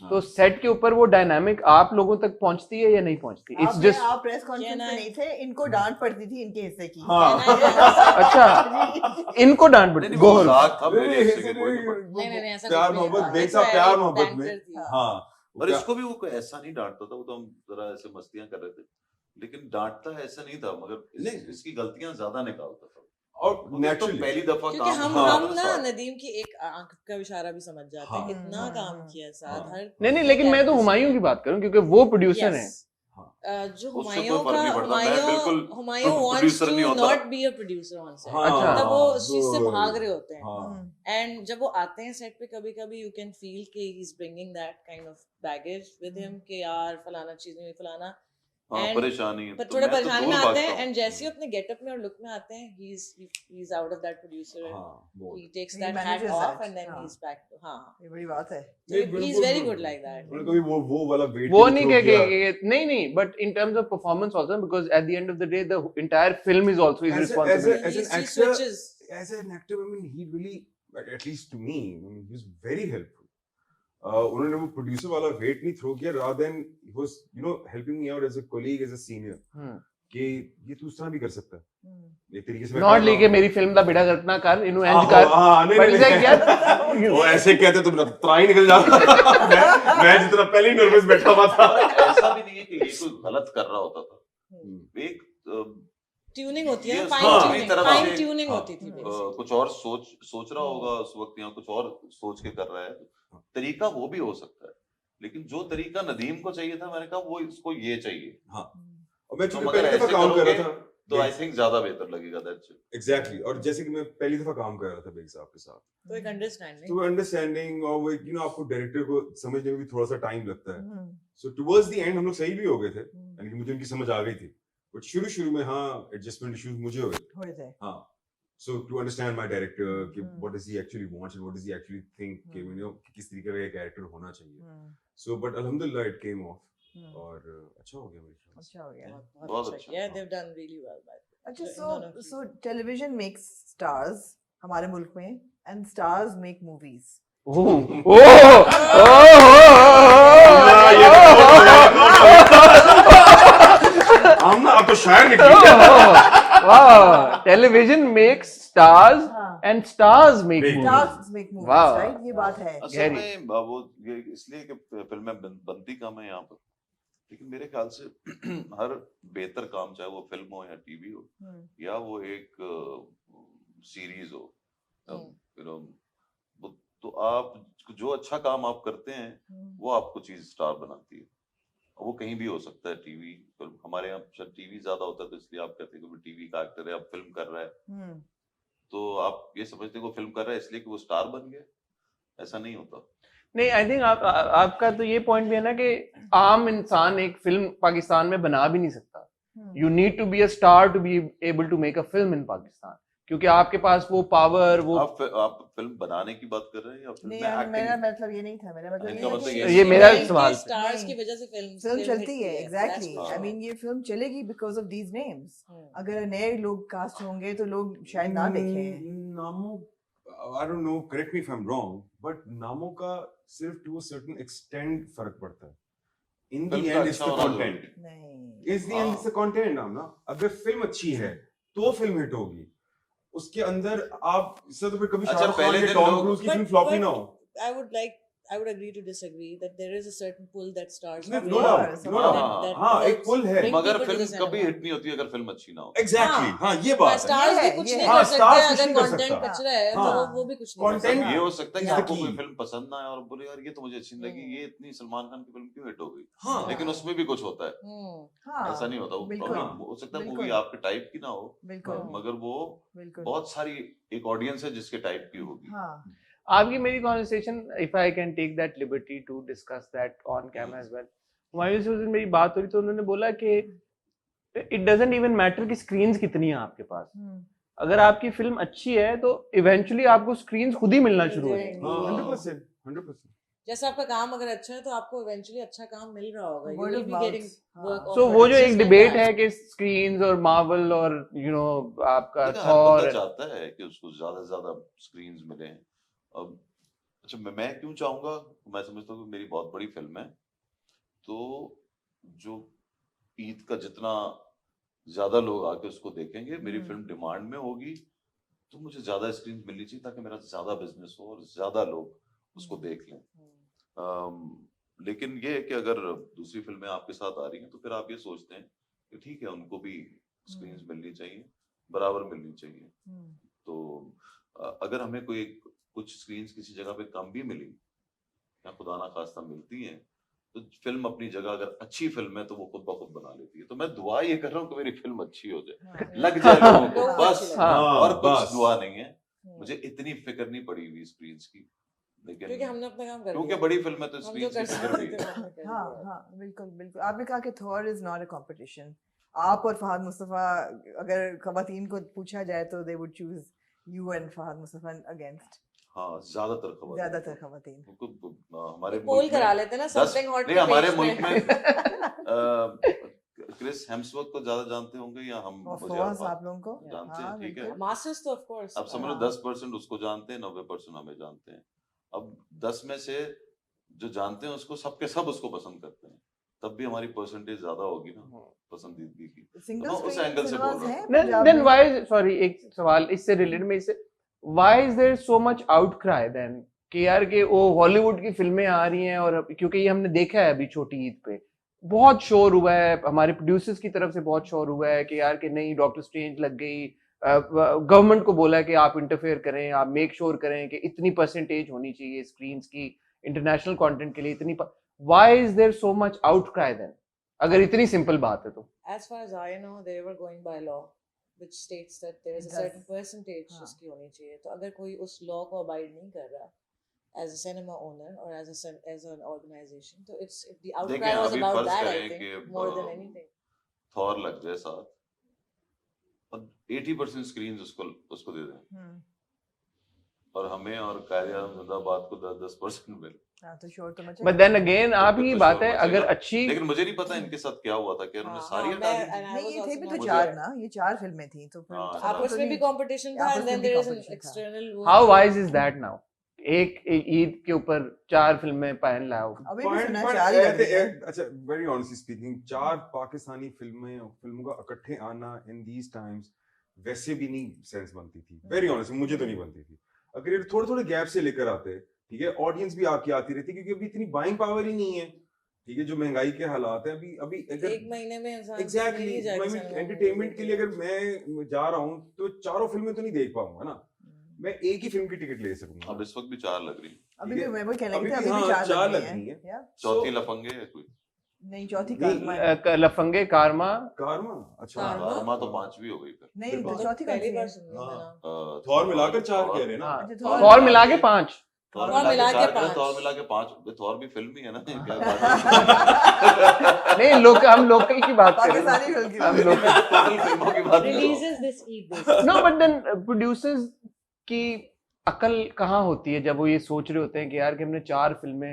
हाँ। तो सेट के ऊपर वो डायनामिक आप लोगों तक पहुंचती है या नहीं पहुंचती? इट्स जस्ट आप प्रेस कॉन्फ्रेंस में नहीं थे, इनको डांट पड़ती थी इनके हिस्से की। हाँ। अच्छा, इनको डांट पड़ती नहीं, गो वो अहेड। मजाक था मेरे नहीं, हिस्से के कोई नहीं पड़ा। नहीं, ऐसा प्यार कुछ नहीं मोहब्बत था। बेग एक साहब प्यार एक मोहब्बत banter में थी। हाँ और इसको भी वो कोई ऐसा नहीं डांटता था, वो तो हम जरा ऐसे मस्तियां कर रहे थे, लेकिन डांटता ऐसा नहीं था, मगर नहीं। इसकी गलतियां ज्यादा निकालता था। और वो तो नेचुरली पहली दफा क्योंकि काम हम हुआ हाँ, था ना साथ। नदीम की एक आंख का इशारा भी समझ जाते हैं, हाँ, कितना हाँ, काम हाँ, किया साथ हाँ। हर नहीं, लेकिन मैं तो हुमायूं की बात करूं क्योंकि वो प्रोड्यूसर हैं। जो उससे हुमायूं कोई फर्क का नहीं पड़ता, मैं बिल्कुल हुमायूं wants producer to नहीं होता। not be a producer on set। अच्छा। मतलब वो उस चीज से भाग रहे होते हैं। हाँ एंड जब वो आते हैं सेट पे कभी कभी यू कैन फील कि he is bringing that kind of baggage with him कि यार फलाना चीज में फलाना, हाँ, and- परेशानी है, पर तो थोड़े मैं तो परेशानी दूर में आते भागता हैं हूँ। एंड जैसे ही अपने गेटअप में और लुक में आते हैं he is out of that producer, हाँ बहुत he takes He that hat manages off that, and then हाँ। he's back to ये बड़ी बात है। नहीं, he's बिल्कुल, very बिल्कुल। good like that। उन्होंने कभी वो वाला वेट वो नहीं कह नहीं, but in terms of performance also, because at the end of the day the entire film is also his As responsibility. an He actor, switches। as an actor, I mean, he really, at least to me, I mean, he was very helpful. उन्होंने वो producer वाला wait नहीं throw किया, rather than he was, helping me out as a colleague, as a senior. कि ये तू उस तरह भी कर सकता है एक तरीके से। नॉट लेके मेरी फिल्म दा बेड़ा करना कर इनु इंज कर। नहीं But it's like, नहीं यार वो ऐसे कहते तो मेरा त्राई निकल जाता। मैं जितना पहले ही नर्वस बैठा हुआ था। ऐसा भी नहीं है कि ये कोई गलत कर रहा होता था, एक ट्यूनिंग होती है, ये फाइन हाँ, ट्यूनिंग, मेरी तरफ फाइन से- ट्यूनिंग हाँ, होती थी basically। कुछ और सोच रहा होगा उस वक्त, या कुछ और सोच के कर रहा है, तरीका वो भी हो सकता है, लेकिन जो तरीका नदीम को चाहिए था, मैंने कहा वो इसको ये चाहिए, और मैं तो चूंकि मगर पहली दफा ऐसे काम कर करोगे रहा था तो आई थिंक ज्यादा बेहतर लगेगा। That's it. एग्जैक्टली, और जैसे कि मैं पहली दफा काम कर रहा था बेग साहब के साथ, तो एक अंडरस्टैंडिंग, तो अंडरस्टैंडिंग और वो आपको डायरेक्टर को समझने में भी थोड़ा सा टाइम लगता है। सो टुवर्ड्स द एंड हम लोग सही भी हो गए थे, यानी कि मुझे उनकी समझ आ गई थी, बट शुरू में हाँ एडजस्टमेंट इश्यूज मुझे हुए थे। हाँ। So to understand my director, कि what does he actually want and what does he actually think, कि किस तरीके का ये कैरेक्टर होना चाहिए। So but alhamdulillah it came off और अच्छा हो गया मेरे ख्याल से। अच्छा हो गया। बहुत अच्छा। yeah they've done really well by the way। अच्छा, so television makes stars हमारे मुल्क में, and stars make movies। हम ना अब तो शायर निकले। वाह, television makes stars and stars make Make movies. Stars make movies, Wow. right? ये बात है। असल गहरी। में वो ये इसलिए कि फिल्में बनती कम है यहाँ पर, लेकिन मेरे ख्याल से हर बेहतर काम, चाहे वो फिल्म हो या टीवी हो या वो एक सीरीज हो, you know, तो आप जो अच्छा काम आप करते हैं वो आपको चीज स्टार बनाती है। वो कहीं भी हो सकता है, टीवी फिल्म, हमारे यहाँ शायद टीवी ज्यादा होता है तो इसलिए आप कहते हैं कि टीवी का एक्टर है, अब फिल्म कर रहा है, तो आप ये समझते हैं कि वो फिल्म कर रहा है इसलिए कि वो स्टार बन गया, ऐसा नहीं होता। नहीं, आई थिंक आपका तो ये पॉइंट भी है ना कि आम इंसान एक फिल्म पाकिस्तान में बना भी नहीं सकता। You need to be a star to be able to make a film in Pakistan, क्योंकि आपके पास वो पावर, वो आप फिल्म बनाने की बात कर रहे हैं या फिल्म नहीं में यार, मेरा एक्टिंग? मतलब ये नहीं था, मेरा मतलब इनका मतलब ये है ये कि मेरा सवाल था। स्टार्स नहीं। की वजह से फिल्म फिल्म चलती है, exactly. That's I true. Mean ये फिल्म चलेगी बिकॉज ऑफ दीज नेम्स। अगर नए लोग कास्ट होंगे तो लोग शायद ना देखें। नामों, I don't know, correct me if I'm wrong, but नामों का सिर्फ to a certain extent फर्क पड़ता है। in the फिल्म का end it's अच्छा the होना content. जरूरी है। नहीं Is the end it's the content नाम ना. अगर फिल्म अच्छी है तो फिल्म हिट होगी. उसके अंदर आप इससे तो फिर कभी अच्छा, शाहरुख खान पहले के दिन टॉम लोग- क्रूज की film But- flop he but ना हो. I would agree to disagree that there is a certain pull that stars No, have no in doubt, that- no doubt. that हाँ, एक helps pull है। bring मगर people to film the कभी cinema. Hit नहीं होती अगर film अच्छी ना हो। Exactly. हाँ। हाँ, ये बात है. स्टार्स भी ये कुछ है, नहीं हाँ, कर सकते stars कुछ अगर नहीं कर कंटेंट सकता। कचरा है हाँ। तो वो भी कुछ नहीं कर Content- सकता। ये हो सकता है कि Is the आपको key. कोई फिल्म पसंद ना आए और बोले यार ये तो मुझे अच्छी नहीं लगी, ये इतनी सलमान खान की फिल्म क्यों हिट हो गई? हाँ. लेकिन उसमें भी कुछ होता है, हाँ ऐसा नहीं होता। वो बिल्कुल प्रॉब्लम हो सकता है बिल्कुल। मूवी आपके टाइप की ना हो, बिल्कुल मगर वो बिल्कुल बहुत सारी एक ऑडियंस है जिसके टाइप की होगी। हाँ आपकी मेरी conversation, if I can take that liberty to discuss that on camera as well, Humayun से उस दिन मेरी बात हो रही तो उन्होंने बोला कि इट डजंट इवन मैटर कि स्क्रीन्स कितनी हैं आपके पास, अगर आपकी फिल्म अच्छी है तो इवेंचुअली आपको स्क्रीन्स खुद ही मिलना शुरू हो जाएंगे। हाँ, हाँ। 100%, 100%. जैसे आपका काम अगर अच्छा है तो आपको इवेंचुअली अच्छा काम मिल रहा होगा। You Word will of be mouth. getting हाँ। work सो offered. वो जो It's एक just like डिबेट that. है कि स्क्रीन्स और मार्वल और यू नो आपका देखो, हर थॉर, बंदा चाहता है कि उसको ज्यादा से ज्यादा स्क्रीन्स मिले। अब अच्छा, मैं क्यों चाहूंगा? मैं समझता हूँ कि मेरी बहुत बड़ी फिल्म है, तो जो ईद का जितना ज्यादा लोग आके उसको देखेंगे, मेरी फिल्म डिमांड में होगी, तो मुझे ज्यादा स्क्रीन मिलनी चाहिए ताकि मेरा ज्यादा बिजनेस हो और ज्यादा लोग उसको देख लें। लेकिन ये है कि अगर दूसरी फिल्में आपके साथ आ रही हैं तो फिर आप ये सोचते हैं कि ठीक है, उनको भी स्क्रीन्स मिलनी चाहिए, बराबर मिलनी चाहिए। तो अगर हमें कोई कुछ स्क्रीन्स किसी जगह पे कम भी मिली या खुदा ना खास्ता मिलती हैं, तो फिल्म अपनी जगह अगर अच्छी फिल्म है तो वो खुद ब खुद बना लेती है। तो मैं दुआ ये कर रहा हूँ कि मेरी फिल्म अच्छी हो जाए, लग जाए लोगों को, लोगों को बस। अच्छी लगे। हाँ, और कुछ बस. दुआ नहीं है, हम्म। मुझे इतनी फिक्र नहीं पड़ी हुई स्क्रीन्स की, क्योंकि लेकिन हमने अपना काम कर क्योंकि लिया। बड़ी फिल्म है तो हम जो स्क्रीन्स कर की फिक्र सकते भी थे है। हमने कर हाँ लिया। हाँ बिल्कुल बिल्कुल। आपने कहा कि Thor is not a competition. आप और फहद मुस्तफा, अगर खवातीन को पूछा जाए तो they would choose you and Fahad Mustafa against हाँ, ज्यादातर खवातीन। हमारे पोल मुल्क करा में लेते ना 10 समथिंग हॉट नहीं, हमारे मुल्क में क्रिस हेम्सवर्थ को ज्यादा जानते होंगे या हम ऑफ मुझे कोर्स आप लोगों को जानते हैं, हाँ, ठीक है। बिल्कुल। मास्टर्स तो ऑफ कोर्स अब समझ लो हाँ। 10% उसको जानते हैं, 90% हमें जानते हैं। अब 10 में से जो जानते हैं उसको सबके सब उसको पसंद करते हैं, तब भी हमारी परसेंटेज ज्यादा होगी ना पसंदीदगी की। सिंगल तो मैं उस स्क्रीन एंगल से सिनेमास बोल रहा हैं हूँ। पंजाब then में? why, sorry, एक सवाल इससे रिलेटेड में, इससे why is there so much outcry then कि यार कि वो हॉलीवुड की फिल्में आ रही हैं, और क्योंकि ये हमने देखा है अभी छोटी ईद पे बहुत शोर हुआ है, हमारे प्रोड्यूसर्स की तरफ से बहुत शोर हुआ है कि यार कि नहीं डॉक्टर स्ट्रेंज लग गई, गवर्नमेंट को बोला है कि आप इंटरफेयर करें, आप मेक श्योर करें कि इतनी परसेंटेज होनी चाहिए स्क्रीन्स की इंटरनेशनल कंटेंट के लिए, इतनी why is there so much outcry then, अगर इतनी सिंपल बात है तो? As far as I know, they were going by law, which states that there is a Does- certain percentage हाँ। जिसकी होनी चाहिए। तो अगर कोई उस law को abide नहीं कर रहा, as a cinema owner or as an organization, तो it's the outcry देखें, was अभी about फर्ज that, I करें think, कि, more than anything. थॉर लग जाए साथ और 80% स्क्रीन उसको दे दें, हम्म, और हमें और कायरा जिंदाबाद को 10% मिले। हाँ तो शोर तो मचा। बट देन अगेन आप फिर ही तो बात शोर है, मचेगा। अगर अच्छी, लेकिन मुझे नहीं पता इनके साथ क्या हुआ था कि उन्होंने हाँ, सारी हाँ, हटा दी मैं- थी। and I नहीं was ये थे also भी not तो मुझे- चार ना, ये 4 फिल्में थी तो फिर हाँ, तो चार। आपस में भी competition था, आपस and में then भी there is an competition था। external वो हाउ था। वाइज इज दैट नाउ, एक ईद के ऊपर 4 फिल्में पहन लाओ। अभी भी सुना है But 4 ही लग रही है। अच्छा, very honestly speaking, 4 पाकिस्तानी फिल्मों का इकट्ठे आना in these times वैसे भी नहीं सेंस बनती थी। Very honestly, मुझे तो नहीं बनती थी। अगर ये थोड़े गैप से लेकर आते, ठीक है, ऑडियंस भी आपकी आती रहती, क्योंकि अभी इतनी बाइंग पावर ही नहीं है, ठीक है, जो महंगाई के हालात है अभी अगर एक महीने में इंसान एग्जैक्टली नहीं जाके cinema में एंटरटेनमेंट के लिए देखेगा। अगर मैं जा रहा हूँ तो 4 फिल्में तो नहीं देख पाऊंगा ना, मैं एक ही फिल्म की टिकट ले सकूंगा। अब इस वक्त भी 4 लग रही, अभी भी मैं वो कहने अभी लगी थी, भी अभी भी हाँ, 4 चार लग लग रही रही हैं। हैं। या चौथी लफंगे है कोई। नहीं चौथी नहीं, कारमा है। लफंगे कारमा, कारमा, अच्छा कारमा? कारमा तो 5वीं हो गई फिर। नहीं तो फिर चौथी कौन पहली सी बार है? सुन रही हूँ मैं नाम। थॉर मिलाकर 4 कह रहे हैं ना। हाँ, अच्छा, थॉर थॉर मिला के 5। थॉर थॉर मिला के 4, 5। थॉर मिला के 5, थॉर भी फिल्म ही है ना। क्या बात है? नहीं, हम लोकल की बात कर रहे पाकिस्तानी फिल्म की हैं, हम बात लोकल। टोटल फिल्मों की बात कर रहा हूँ। Releases this Eid basically. No but then producers की अकल कहाँ होती है जब वो ये सोच रहे होते हैं कि यार कि हमने 4 फिल्में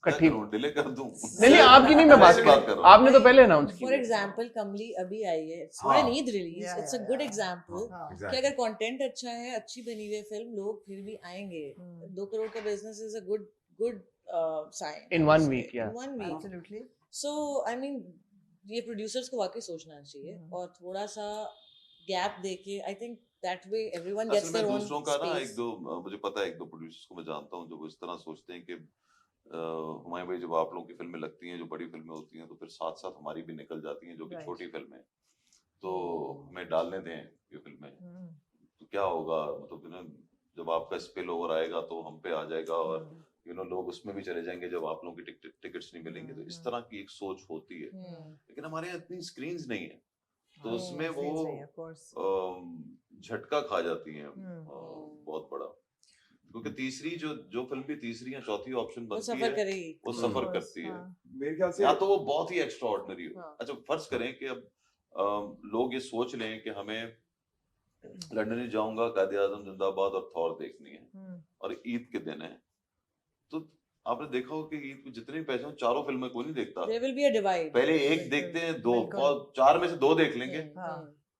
इकट्ठी, डिले कर दूं? नहीं आपकी नहीं, मैं बात ऐसी कर बात कर रहा रहा हूँ, हूँ। आपने तो पहले अनाउंस For की। example, कमली अभी आई है। It's not हाँ। an Eid release. Yeah, It's a yeah, good yeah. example. हाँ, कि Exactly. अगर कंटेंट अच्छा है, अच्छी बनी हुई फिल्म, लोग फिर भी आएंगे। 2 करोड़ का business is a good sign. In I would 1 say. week, yeah. In 1 week. absolutely. So I mean ये प्रोड्यूसर्स को वाकई सोचना चाहिए और थोड़ा सा गैप देके I think that way everyone असल गेट्स में देयर ओन दूसरों का ना स्पेस। मुझे पता है एक दो प्रोड्यूसर्स को मैं जानता हूँ जो वो इस तरह सोचते हैं कि हुमायूं भाई जब आप लोगों की फिल्में लगती हैं जो बड़ी फिल्में होती हैं तो फिर साथ साथ हमारी भी निकल जाती हैं जो कि Right. छोटी फिल्में हैं, तो हमें डालने दें ये फिल्में, तो क्या होगा, मतलब यू नो जब आपका स्पिल ओवर आएगा तो हम पे आ जाएगा और यू नो लोग उसमें भी चले जाएंगे जब आप लोगों की टिकट्स नहीं मिलेंगे, तो इस तरह की एक सोच होती है। लेकिन हमारे यहाँ इतनी स्क्रीन्स नहीं है तो उसमें वो झटका खा जाती हैं बहुत बड़ा, क्योंकि तीसरी जो फिल्म भी तीसरी या चौथी ऑप्शन वो बनती सफर है करेगी। वो सफर करती है, मेरे ख्याल से या तो वो बहुत ही एक्स्ट्रा ऑर्डिनरी हो। हाँ। अच्छा फर्ज करें कि अब लोग ये सोच लें कि हमें लंदन ही जाऊंगा, कायदे आजम जिंदाबाद और थॉर देखनी है और ईद के दिन है, तो आपने देखा हो कि ईद को जितने भी पैसे हो चारों फिल्में कोई नहीं देखता, there will be a divide. पहले एक देखते हैं, दो और चार में से दो देख लेंगे,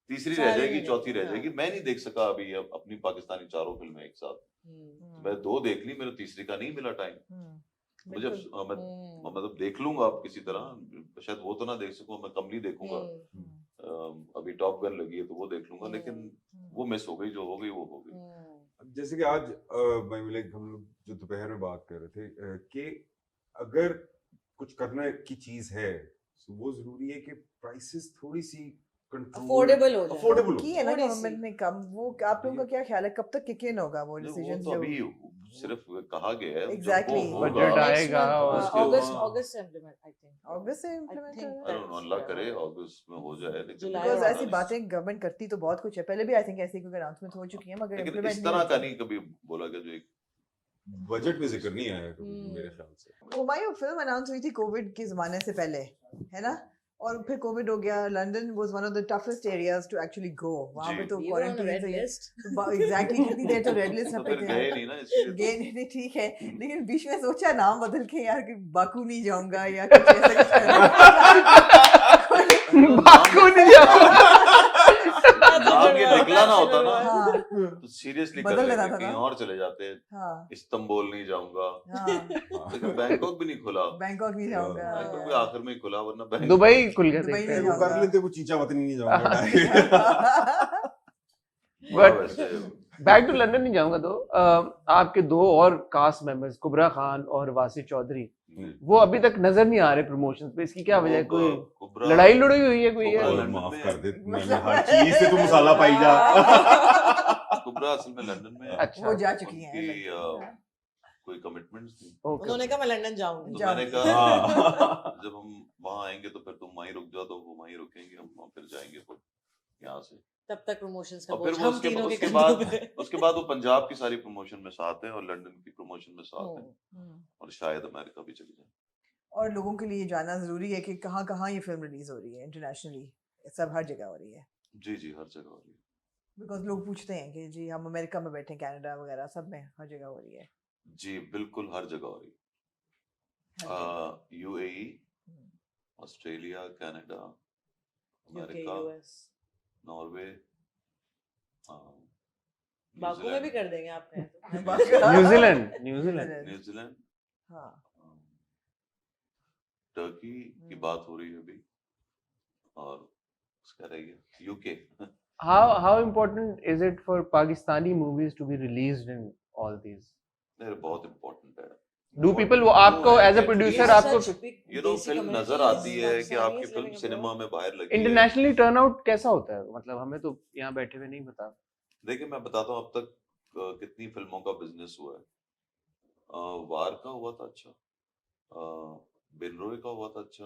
तीसरी रह सारी जाएगी, नहीं चौथी रह देखते, जाएगी। मैं नहीं देख सका अभी अब अपनी पाकिस्तानी चारों फिल्में एक साथ, मैं दो देख ली, मेरे तीसरी का नहीं मिला टाइम मुझे। मैं मतलब देख लूंगा अब किसी तरह, शायद वो तो ना देख सकूं, मैं कमली देखूंगा, अभी टॉप गन लगी है तो वो देख लूंगा, लेकिन वो मिस हो गई, जो हो गई वो हो गई। जैसे कि आज हम लोग जो दोपहर में बात कर रहे थे कि अगर कुछ करना की चीज है तो वो जरूरी है कि प्राइसेस थोड़ी सी अफोर्डेबल हो जाए। अफोर्डेबल की है ना थोड़ी सी। गवर्नमेंट ने कम, वो आप लोगों का क्या ख्याल है कब तक किक इन होगा वो वो डिसीजन तो अभी सिर्फ कहा गया है, जब Exactly. वो होगा, बजट आएगा और उसके अगस्त बाद- अगस्त से इम्प्लीमेंट आई थिंक। अगस्त से I इम्प्लीमेंट think होगा। I don't know, अल्लाह करे अगस्त में हो जाए, लेकिन जुलाई बिकॉज और ऐसी अगस्त। बातें गवर्नमेंट करती तो बहुत कुछ है, पहले भी आई थिंक ऐसी कोई अनाउंसमेंट हो चुकी है, मगर लेकिन इम्प्लीमेंट इस नहीं तरह का होती। नहीं कभी बोला गया जो एक बजट में जिक्र नहीं आया कभी मेरे ख्याल से। हुमायूं फिल्म अनाउंस हुई थी कोविड के जमाने से पहले, है ना, और फिर कोविड हो गया। London was one of the toughest areas to actually go, वहां पे जी। तो We were on the red quarantine list. Exactly कितनी देर तो रेड लिस्ट तो पे फिर थे। गए नहीं ना इसलिए गए नहीं, ठीक है, लेकिन बीच में सोचा नाम बदल के यार कि बाकू नहीं जाऊंगा या कुछ ऐसा कुछ बाकू नहीं जाऊंगा। नाम ये निकला ना होता ना हाँ तो सीरियसली बदल कर देना लेते, था कहीं ना। और चले जाते, हाँ इस्तांबुल नहीं जाऊंगा, हाँ लेकिन बैंकॉक भी नहीं खुला, बैंकॉक नहीं जाऊंगा, बैंकॉक भी आखिर में ही खुला, वरना बैंकॉक दुबई खुल गया दुबई देखते नहीं हैं। वो कर लेते, वो चीचा वतनी नहीं जाऊंगा। But वैसे बैक टू लंदन नहीं जाऊंगा तो आपके दो और कास्ट मेंबर्स कुबरा खान और वासी चौधरी, वो अभी तक नजर नहीं आ रहे प्रमोशंस पे, इसकी क्या वजह है? कोई कुबरा लड़ाई लड़ाई हुई है कोई कुबरा है? लंदन माफ में- कर दे, मैंने हर चीज से तू मसाला पाई जा। कुबरा असल में लंदन में है। अच्छा वो जा चुकी हैं उनकी, कोई कमिटमेंट्स थी, ओके उन्होंने कहा मैं लंदन जाऊंगी। तो मैंने हाँ। कहा जब हम वहां आएंगे तो फिर तुम वहीं रुक जाओ, तो वो वहीं रुकेंगे, हम फिर जाएंगे फिर यहाँ से, तब तक प्रमोशंस का और फिर बोझ वो हम तीनों के उसके कंधों बाद पे। उसके बाद वो पंजाब की सारी प्रमोशन में साथ है और लंदन की प्रमोशन में साथ है और शायद अमेरिका भी चली जाए। और लोगों के लिए जानना जरूरी है कि कहाँ कहाँ ये फिल्म रिलीज हो रही है इंटरनेशनली, सब हर जगह हो रही है, जी जी हर जगह हो रही है। बिकॉज लोग पूछते हैं कि जी हम अमेरिका में बैठे, कनाडा वगैरह सब में हर जगह हो रही है। जी बिल्कुल हर जगह हो रही हर जगह। है। UAE, Australia, Canada, UK, America, US, Norway, Baku में भी कर देंगे आप कहें तो। न्यूजीलैंड न्यूजीलैंड न्यूजीलैंड, हाँ टर्की की बात हो रही है अभी, और उसका रह गया UK. how important is it for Pakistani movies to be released in all these? बहुत इम्पोर्टेंट है। Do people वो आपको as a producer आपको यू नो फिल्म नजर आती है कि आपकी फिल्म सिनेमा में बाहर लगी है। इंटरनेशनली टर्नआउट कैसा होता है? मतलब हमें तो यहाँ बैठे हुए नहीं पता। देखिए मैं बताता हूँ अब तक कितनी फिल्मों का बिजनेस हुआ है। वार का हुआ था अच्छा, बिनरोय का हुआ था अच्छा,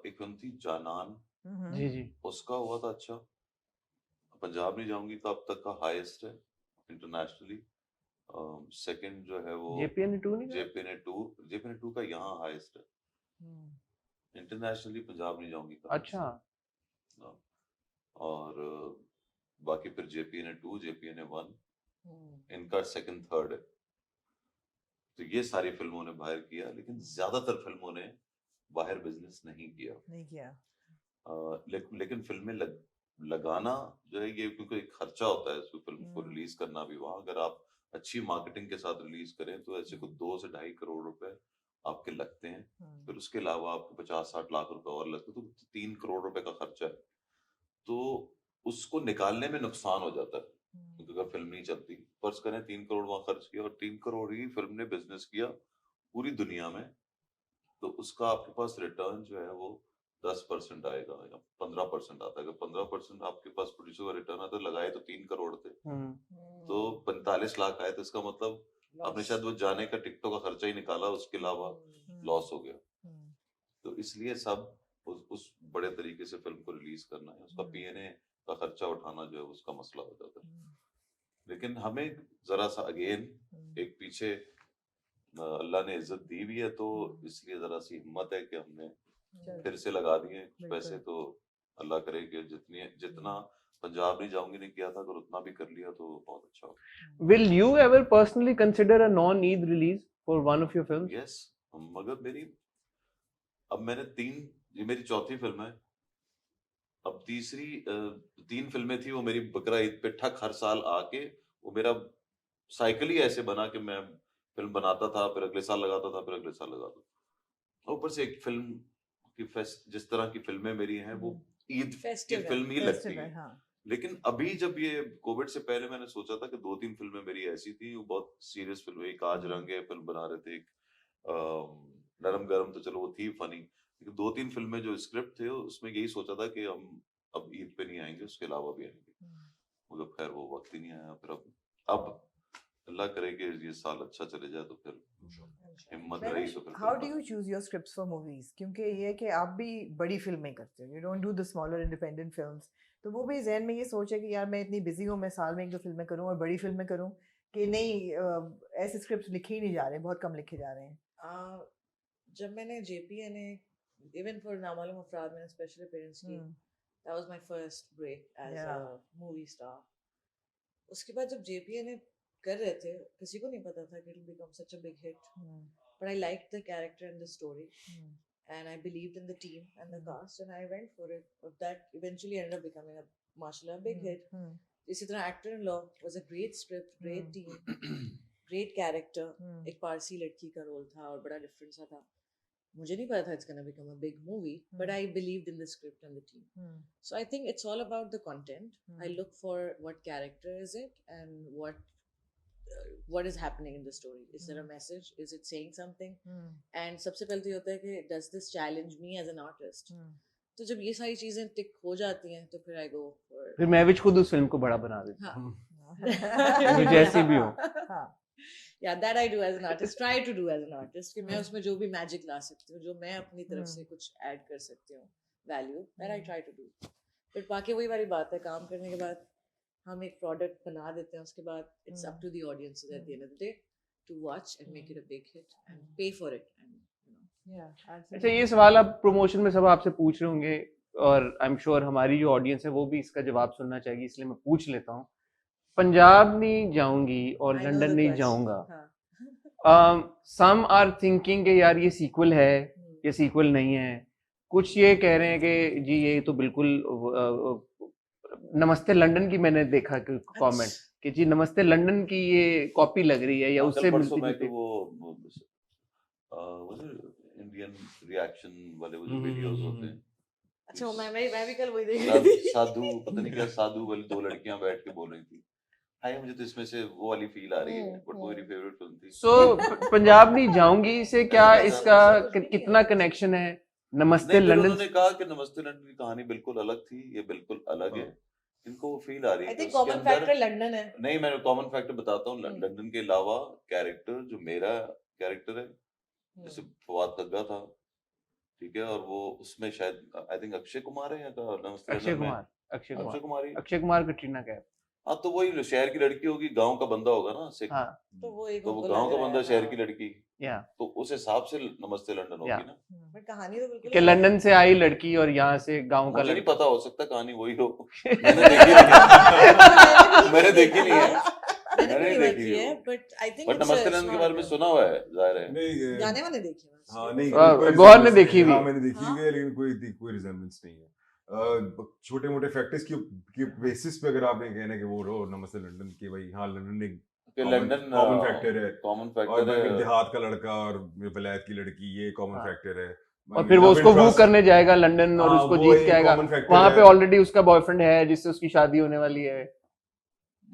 एक फिल्म थी जानान, जी जी उसका हुआ था अच्छा, पंजाब नहीं जाऊंगी का अब तक का हाईएस्ट है इंटरनेशनली। सेकंड जो है वो JPN 2 नहीं था? JPN 2 का यहाँ हाईएस्ट है इंटरनेशनली, पंजाब नहीं जाऊंगी का। अच्छा और बाकी फिर JPN 2, JPN 1 इनका सेकंड थर्ड है। तो ये सारी फिल्मों ने बाहर किया, लेकिन ज्यादातर फिल्मों ने बाहर बिजनेस नहीं किया। लेकिन फिल्में लगाना जो है ये क्योंकि एक खर्चा होता है इसको, फिल्म को रिलीज करना भी। वहां अगर आप अच्छी मार्केटिंग के साथ रिलीज करें तो ऐसे को 2 से 2.5 करोड़ रुपए आपके लगते हैं, फिर उसके अलावा आपको 50-60 लाख रुपए और लगते हैं, तो 3 करोड़ रुपए का खर्चा है। तो उसको निकालने में नुकसान हो जाता है, क्योंकि अगर फिल्म नहीं चलती, फर्ज करें 3 करोड़ वहां खर्च किया और 3 करोड़ ही फिल्म ने बिजनेस किया पूरी दुनिया में, तो उसका आपके पास रिटर्न जो है वो 10% आएगा या 15% आता है। अगर 15% आपके पास प्रोड्यूसर का रिटर्न आता है, लगाए तो 3 करोड़ थे, तो 45 लाख आए, तो इसका मतलब आपने शायद वो जाने का टिकटों का खर्चा ही निकाला, उसके अलावा लॉस हो गया। तो इसलिए सब उस बड़े तरीके से फिल्म को रिलीज करना है, उसका पीएनए का खर्चा उठाना जो है उसका मसला हो जाता है। लेकिन हमें जरा सा अगेन एक पीछे अल्लाह ने इज्जत दी भी है, तो इसलिए जरा सी हिम्मत है कि हमने फिर से लगा दिए पैसे। तो अल्लाह करे कि जितना पंजाब नहीं जाऊंगी नहीं किया था, अगर उतना भी कर लिया तो बहुत अच्छा होगा। Will you ever personally consider a non-Eid release for one of your films? Yes, मगर अब मैंने ये मेरी चौथी फिल्म है। अब तीसरी 3 फिल्में थी, वो मेरी बकरा ईद पे ठक हर साल आके, वो मेरा साइकिल ही ऐसे बना कि मैं फिल्म बनाता था, फिर अगले साल लगाता था, फिर अगले साल लगाता था। ऊपर से एक फिल्म की जिस तरह की फिल्में मेरी हैं वो ईद की फिल्म ही लगती है। लेकिन अभी जब ये कोविड से पहले मैंने सोचा था कि 2-3 फिल्में मेरी ऐसी थी, वो बहुत सीरियस फिल्म, एक आज रंग है फिल्म बना रहे थे, एक नरम गरम, तो चलो वो थी फनी, लेकिन 2-3 फिल्में जो स्क्रिप्ट थे उसमें यही सोचा था कि हम अब ईद पे नहीं आएंगे, उसके अलावा भी आएंगे, मगर खैर वो वक्त ही नहीं आया। फिर अब अल्लाह करे कि ये साल अच्छा चले जाए, तो फिर हिम्मत रही तो फिर। How do you choose your scripts for movies? क्योंकि ये है कि आप भी बड़ी फिल्में करते हो, you don't do the smaller independent films, तो वो भी ज़हन में ये सोच है कि यार मैं इतनी बिजी हूँ, मैं साल में 1-2 फिल्में करूँ और बड़ी फिल्में करूँ, कि नहीं ऐसे स्क्रिप्ट्स लिखे ही नहीं जा रहे, बहुत कम लिखे जा रहे हैं। जब मैंने JPNA, इवन फॉर नामालूम अफराद, मैंने स्पेशल अपीयरेंस की, that was my first break as a movie star. उसके बाद जब JPNA कर रहे थे, किसी को नहीं पता था कि it will become such a big hit, but I liked the character and the story, and I believed in the team and the cast, and I went for it. That eventually ended up becoming a mashallah big hit. इसी तरह Actor in Law was a great script, great team, great character. एक पारसी लड़की का role था और बड़ा different सा था। मुझे नहीं पता था it's gonna become a big movie, but I believed in the script and the team. So I think it's all about the content. I look for what character is it and what is happening in the story. Is there a message? Is it saying something? And सबसे पहले तो ये होता है कि does this challenge me as an artist? तो जब ये सारी चीजें टिक हो जाती हैं, तो फिर I go for. फिर महविश खुद उस फिल्म को बड़ा बना देता है, जैसी भी हो। Yeah, that I do as an artist. Try to do as an artist कि मैं उसमें जो भी magic ला सकती हूँ, जो मैं अपनी तरफ से कुछ add कर सकती हूँ, value, that I try to do. फिर बाकी वही वाली बात है, काम करने के बाद हम एक प्रोडक्ट बना देते हैं, उसके बाद it's up to the audience at the end of the day to watch and make it a big hit and pay for it, and अच्छा, ये सवाल आप प्रमोशन में सब आपसे पूछ रहे होंगे और आई एम श्योर हमारी जो ऑडियंस है वो भी इसका जवाब सुनना चाहेगी, इसलिए मैं पूछ लेता हूँ। पंजाब नहीं जाऊंगी और लंदन नहीं जाऊंगा, सम आर थिंकिंग कि यार ये सीक्वल है, ये सीक्वल नहीं है। कुछ ये कह रहे हैं कि जी ये तो बिल्कुल नमस्ते लंदन की मैंने देखा कमेंट कि जी नमस्ते लंदन की ये कॉपी लग रही है या उससे मिलती जुलती। वो इंडियन रिएक्शन वाले वो जो वीडियोस होते हैं, अच्छा मैं भी कल वही देख रही थी। साधु पता नहीं क्या साधु वाली 2 लड़कियां बैठ के बोल रही थी, हाय मुझे तो इसमें से वो वाली फील आ रही है, बट वो मेरी फेवरेट फिल्म थी। सो पंजाब नहीं जाऊंगी से क्या इसका कितना कनेक्शन है नमस्ते लंदन? उन्होंने कहा कि नमस्ते लंदन की कहानी बिल्कुल अलग थी, ये बिल्कुल अलग है, इनको वो फील आ रही है। I think common factor London है। नहीं, मैं कॉमन फैक्टर बताता हूँ। लंदन के अलावा कैरेक्टर जो मेरा कैरेक्टर है, जैसे फवाद तग्गा था, ठीक है, और वो उसमें शायद आई थिंक अक्षय कुमार है या नमस्ते अक्षय कुमार कटरीना कैफ। हाँ, तो वही शहर की लड़की होगी, गांव का बंदा होगा ना सिख, तो वो गांव का बंदा शहर की लड़की, या तो उस हिसाब से नमस्ते लंदन होगी ना। बट कहानी तो बिल्कुल कि लंदन से आई लड़की और यहाँ से गांव का मुझे नहीं लड़का। पता, हो सकता कहानी वही हो, मैंने देखी नहीं है, मैंने देखी नहीं है, मैंने नहीं देखी है, बट नमस्ते लंदन के बारे में सुना हुआ है, जाहिर है। नहीं, गाने वाने देखे हैं। हाँ नहीं, गौर ने देखी हुई। हाँ मैंने देखी हुई है, लेकिन कोई रिजेम्बलेंस नहीं है। छोटे मोटे फैक्टर्स की बेसिस पे अगर आपने कहना कि वो नमस्ते लंदन की, भाई हाँ लंदन ने कि लंदन कॉमन फैक्टर है, कॉमन और फैक्टर मैं है। देहात का लड़का और विलायत की लड़की, ये कॉमन हाँ। फैक्टर है। और फिर वो उसको वू करने जाएगा लंदन और हाँ, उसको वो जीत एक के आएगा, common factor वहां है। पे ऑलरेडी उसका बॉयफ्रेंड है जिससे उसकी शादी होने वाली है।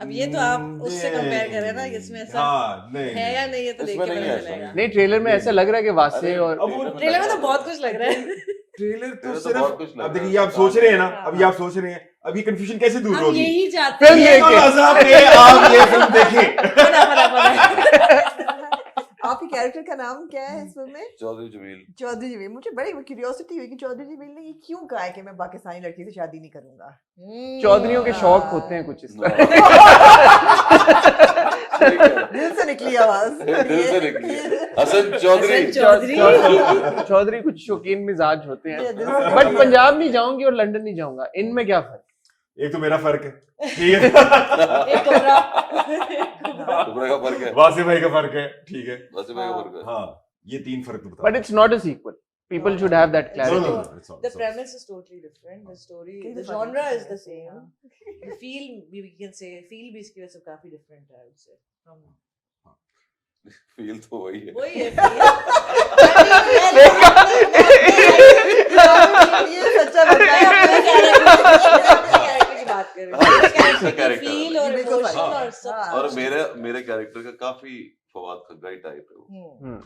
अब ये तो आप उससे कंपेयर करें ना, इसमें ऐसा हाँ, नहीं, है या नहीं, ये तो देख इसमें के नहीं पता है, चलेगा। नहीं, ट्रेलर में ऐसा लग रहा है कि वासे अरे, और अब वो ट्रेलर में तो बहुत कुछ लग रहा है। ट्रेलर तो ट्रेलर तो सिर्फ, बहुत कुछ लग अब रहा देखिए है, ये आप पता सोच रहे हैं ना, नहीं। अब ये आप सोच रहे हैं, अब ये कंफ्यूजन कैसे दूर हम होगी? यही चाहते फिल्म हैं। देख के। मजा पे आप ये फिल्म देखें। पता। आपके कैरेक्टर का नाम क्या है इस फिल्म में? चौधरी जमील। चौधरी जमील। मुझे बड़ी क्यूरियोसिटी हुई कि चौधरी जमील ने ये क्यों कहा है कि मैं पाकिस्तानी लड़की से शादी नहीं करूंगा। चौधरीयों के शौक होते हैं कुछ इस तरह। दिल से निकली आवाज। दिल से निकली। हसन चौधरी। हसन चौधरी। चौधरी कुछ शौकीन मिजाज होते हैं, ये दिल से बट निकली पंजाब नहीं जाऊंगी और लंदन नहीं जाऊंगा, इनमें क्या फर्क? एक तो मेरा फर्क है, ठीक है। एक कोबरा। टुकड़े का फर्क है। वासिफ भाई का फर्क है, ठीक है। वैसे भाई का फर्क है। हाँ, ये 3 फर्क तो बता। But it's not a sequel, people should have that No, clarity. no, it's not, The it's not. premise is totally different. The story, कई the दफा genre देखी is है, the same. हाँ। The feel, we can say, feel भी इसकी वजह से काफी different है, I would say. फील तो वही है। वही है ये सच्चा बताया की बात कर रहे character. फील और ये बिल्कुल इमोशन फर्क है। और सब हाँ। और मेरे कैरेक्टर का काफी फवाद खग्गा ही टाइप है वो। हम्म।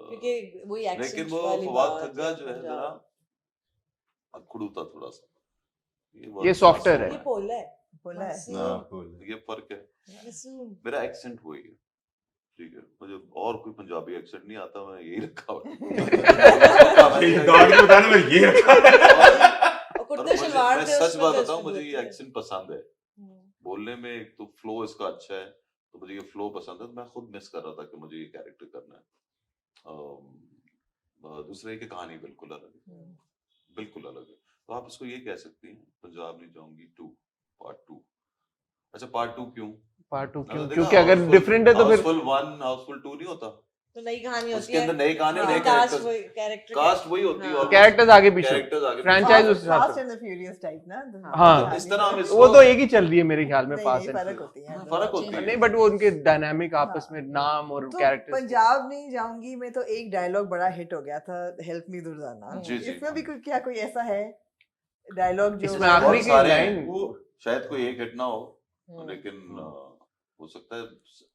क्योंकि वही लेकिन एक्सेंट वो वाली फवाद बात खग्गा जो है पंजाब। जरा अखड़ू था थोड़ा सा। ये softer है। ये पोला है बोला है। मासूम, हाँ, बोल। ये फर्क है। मासूम। मेरा एक्सेंट वही है, ठीक है। मुझे और कोई पंजाबी एक्सेंट नहीं आता, मैं यही रखा हुआ ये दौड़ के बताना, मैं ये रखा है। और कुर्ते शलवार मैं थे सच उसमें बात तो बताऊं, इसमें मुझे ये होते हैं। एक्सेंट पसंद है। बोलने में एक तो फ्लो इसका अच्छा है, तो मुझे ये फ्लो पसंद है। तो मैं खुद मिस कर रहा था कि मुझे ये कैरेक्टर करना है। दूसरे की कहानी बिल्कुल अलग है, बिल्कुल अलग है। तो आप इसको ये कह सकती हैं, पंजाब नहीं जाऊंगी 2 पार्ट 2। अच्छा, पार्ट 2 क्यों? पार्ट 2 क्यों? देखा, क्योंकि अगर हाउसफुल- डिफरेंट है तो फिर हाउसफुल 1 हाउसफुल 2 नहीं होता, तो नई कहानी होती उसके है। अंदर नई कहानी, हाँ, नए कास्ट कैरेक्टर्स, वही कास्ट वही होती है, हाँ। और कैरेक्टर्स आगे पीछे, कैरेक्टर्स आगे फ्रैंचाइज उस हिसाब फास्ट से। एंड द फ्यूरियस टाइप ना। हाँ, तो इस तरह हम वो इसको तो एक ही चल रही है मेरे ख्याल में, नहीं, पास नहीं, एंड फर्क फ्यूरियस। होती है। हाँ, फर्क होती है। नहीं, बट वो उनके डायनामिक आपस में नाम और तो कैरेक्टर्स। पंजाब नहीं जाऊंगी में तो एक डायलॉग बड़ा हिट हो गया था, हेल्प मी दुर्दाना। जी, जी। इसमें भी क्या कोई ऐसा है डायलॉग जो इसमें आखिरी बहुत की सारे लाइन हैं, वो शायद कोई एक हिट ना हो, हम्म। लेकिन हो सकता है।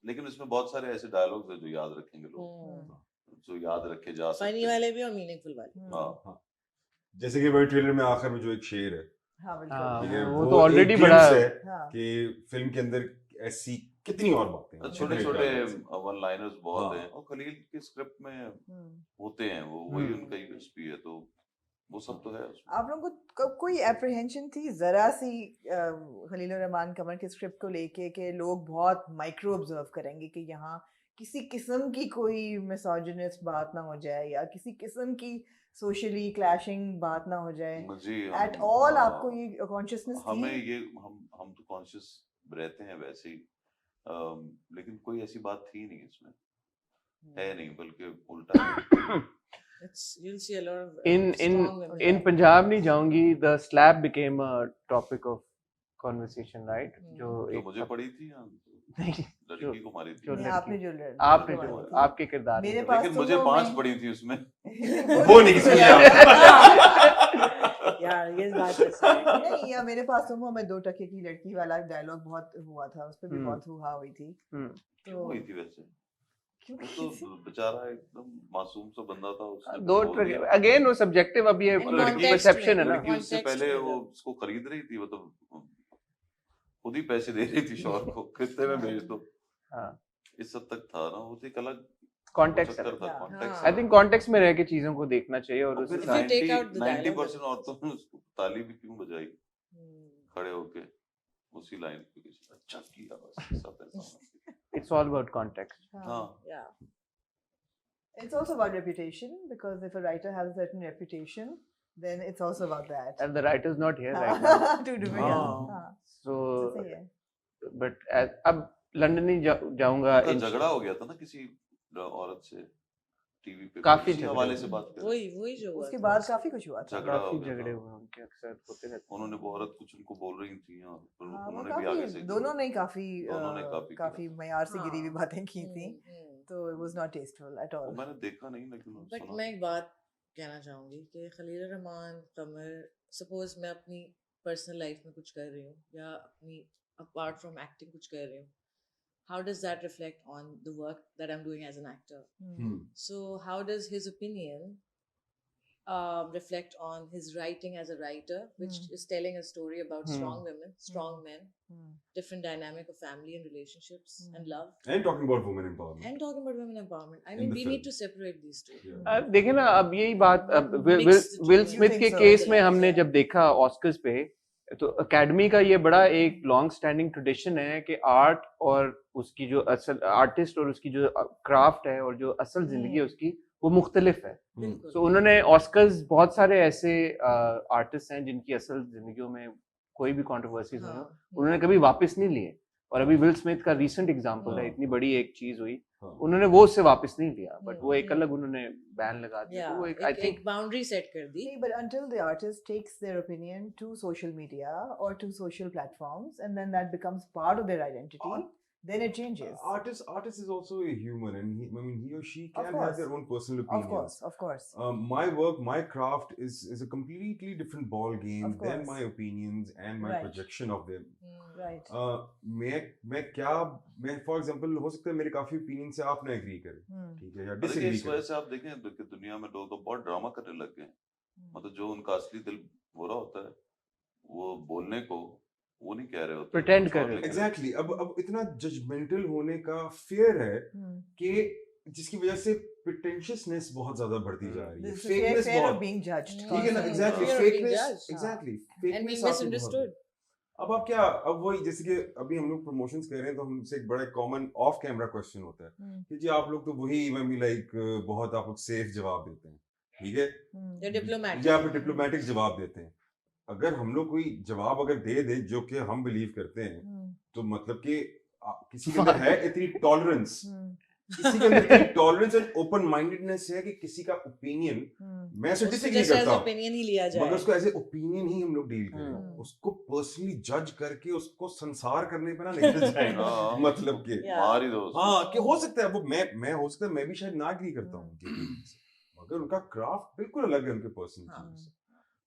लेकिन इसमें बहुत सारे ऐसे डायलॉग्स हैं जो याद रखेंगे लोग, जो याद रखे जा सकते फनी हैं। वाले भी और मीनिंगफुल वाले। हाँ, जैसे कि वही ट्रेलर में आखिर में जो एक शेर है, हाँ हाँ, ठीक है, वो तो एक ऑलरेडी glimpse बड़ा है हाँ। कि फिल्म के अंदर ऐसी कितनी और बातें हैं, छोटे कितने छोटे dialogues हैं। वन लाइनर्स बहुत हाँ। हैं, और खलील की स्क्रिप्ट में हम्म। होते हैं वो, वही हम्म। उनका यूएसपी है, तो वो सब तो है उसमें। आप लोगों को कोई एप्रीहेंशन थी जरा सी खलील रहमान कमर के स्क्रिप्ट को लेके कि लोग बहुत माइक्रो ऑब्जर्व करेंगे कि यहाँ किसी किस्म की कोई मिसोजिनिस्ट बात ना हो जाए या किसी किस्म की सोशली क्लैशिंग बात ना हो जाए जी, एट ऑल? आपको ये कॉन्शियसनेस हमें थी? ये हम तो कॉन्शियस रहते हैं वैसे ही, लेकिन कोई ऐसी बात थी नहीं इसमें, है नहीं, बल्कि उल्टा है। You'll see a lot of in strong women. in Punjab नहीं जाऊंगी, the slap became a topic of conversation, right? जो तो एक मुझे पड़ी थी, नहीं, लड़की को मारी थी, जो नहीं, आपने जो आपने जो जो वाली थी। आपके किरदार मेरे में। पास लेकिन तो मुझे वो 5 मैं- पड़ी थी उसमें। वो नहीं सुनी यार ये बात ऐसा है। नहीं, या मेरे पास तो वो मैं 2 टके की लड़की वाला डायलॉग बहुत हुआ था, उस पे भी हम्म। बहुत हुआ हुई थी। हम्म। क्यों तो हुई थी वैसे? क्यों वो तो बेचारा एकदम मासूम सा बंदा था, उसने दो बोल दिया। अगेन वो सब्जेक्टिव, अब ये In लड़की context परसेप्शन है में, ना। लड़की उससे Context पहले में वो जब- उसको खरीद रही थी, मतलब खुद ही पैसे दे रही थी शौहर को, कितने में बेच दो, हाँ, इस हद तक था ना। वो तो एक अलग कॉन्टेक्स्ट चक्कर था, हाँ। कॉन्टेक्स्ट। आई थिंक कॉन्टेक्स्ट में रह के चीजों को देखना चाहिए, और उस फिर If you हिसाब take out the 90% dialogue, औरतों ने उसको ताली भी क्यों बजाई Hmm. खड़े होके उसी लाइन पे, कुछ अच्छा किया बस, सब ऐसा। It's all about context. हाँ, Yeah. It's also about reputation, because if a writer has a certain reputation, then it's also about that. And the writer's not here right now. To do it, हाँ। हाँ, So, सही है। but अब London नहीं जाऊंगा। उनका झगड़ा हो गया था ना किसी औरत से टीवी पे काफी इसी झगड़े हवाले हुए। से बात कर वही जो हुआ उसके था बाद उसके काफी कुछ हुआ था। झगड़ा हो काफी गया झगड़े था। हुए उनके, अक्सर होते रहते हैं। उन्होंने वो औरत कुछ उनको बोल रही थी और फिर हाँ, वो उन्होंने भी आगे से दोनों ने काफी दोनों ने काफी किया। काफी मयार से गिरी हुई हाँ। बातें की थी, तो it was not tasteful at वो ऑल। मैंने देखा नहीं लेकिन बट सुना। मैं एक बात कहना चाहूँगी कि खलील रहमान, कमर, सपोज मैं अपनी पर्सनल लाइफ में कुछ कर रही हूँ या अपनी अपार्ट फ्रॉम एक्टिंग कुछ कर रही हूँ, how does that reflect on the work that I'm doing as an actor? So how does his opinion reflect on his writing as a writer, which is telling a story about strong women, strong men, different dynamic of family and relationships and love, And talking about women empowerment. and talking about women empowerment. I In mean, the we film. need to separate these two. Yeah. देखिए ना, अब यही बात Mixed will between- Smith You के think so? Case में Yeah. हमने जब देखा ऑस्कर्स पे, तो एकेडमी का ये बड़ा एक लॉन्ग स्टैंडिंग ट्रेडिशन है कि आर्ट और उसकी जो असल आर्टिस्ट और उसकी जो क्राफ्ट है और जो असल जिंदगी है उसकी, वो मुख्तलिफ है। बिल्कुल। तो उन्होंने ऑस्कर्स, बहुत सारे ऐसे आर्टिस्ट हैं जिनकी असल जिंदगियों में कोई भी कंट्रोवर्सीज हुई हो, हाँ, उन्होंने कभी वापस नहीं लिए। और अभी विल स्मिथ का रीसेंट एग्जांपल है, हाँ। इतनी बड़ी एक चीज हुई, हाँ। उन्होंने वो उससे वापस नहीं लिया, बट वो एक हम्म। अलग उन्होंने बैन लगा दिया। तो वो एक आई एक थिंक बाउंड्री सेट कर दी। See, but until the artist takes their opinion to social media or to social platforms, and then that becomes part of their identity, then it changes. Artist is also a human, and he or she Of can have course. their own personal Of opinions. course. My work, my craft is a completely different ball game Of than course. my opinions and my Right. projection of them. Right. मैं for example हो सकता है मेरे काफी opinion से आप ना agree करें, ठीक है, या देखिए डिसएग्री इस वजह करें। से आप देखें तो कि दुनिया में लोग तो बहुत ड्रामा करने लग गए हैं। मतलब जो उनका असली दिल हो रहा होता है वो बोलने को वो नहीं कह रहे होते, Pretend कुछ कर और रहे लिख होते। एग्जैक्टली अब इतना जजमेंटल होने का फेयर है कि जिसकी वजह से प्रिटेंशियसनेस बहुत ज्यादा बढ़ती जा रही है, This is fakeness fear of बहुत, being judged. ठीक है ना, Hmm. Exactly Fear of being fakeness, judged. Exactly And being fakeness आपको बहुत misunderstood. अब आप क्या, अब वही जैसे कि अभी हम लोग प्रमोशंस कर रहे हैं तो हमसे एक बड़ा कॉमन ऑफ कैमरा क्वेश्चन होता है कि जी आप लोग तो वही मैं लाइक बहुत आप लोग सेफ जवाब देते हैं, ठीक है, You're diplomatic. या फिर डिप्लोमेटिक जवाब देते हैं। अगर हम लोग कोई जवाब अगर दे दे जो कि हम बिलीव करते हैं, तो मतलब कि किसी के अंदर है इतनी टॉलरेंस, किसी के अंदर इतनी टॉलरेंस एंड ओपन माइंडेडनेस है कि किसी का ओपिनियन मैं उसको डिसएग्री जैसे करता as हूं, opinion ही लिया जाए। मगर उसको एज ए ओपिनियन ही हम लोग डील करें, हम्म। उसको पर्सनली जज करके उसको संसार करने पे ना निकल जाए। हाँ, मतलब कि Yeah. मार ही दो उसको। हाँ कि हो सकता है वो मैं हो सकता है मैं भी शायद ना एग्री करता हूँ उनके opinion से, मगर उनका क्राफ्ट बिल्कुल अलग है उनके पर्सनल हाँ। चीज से।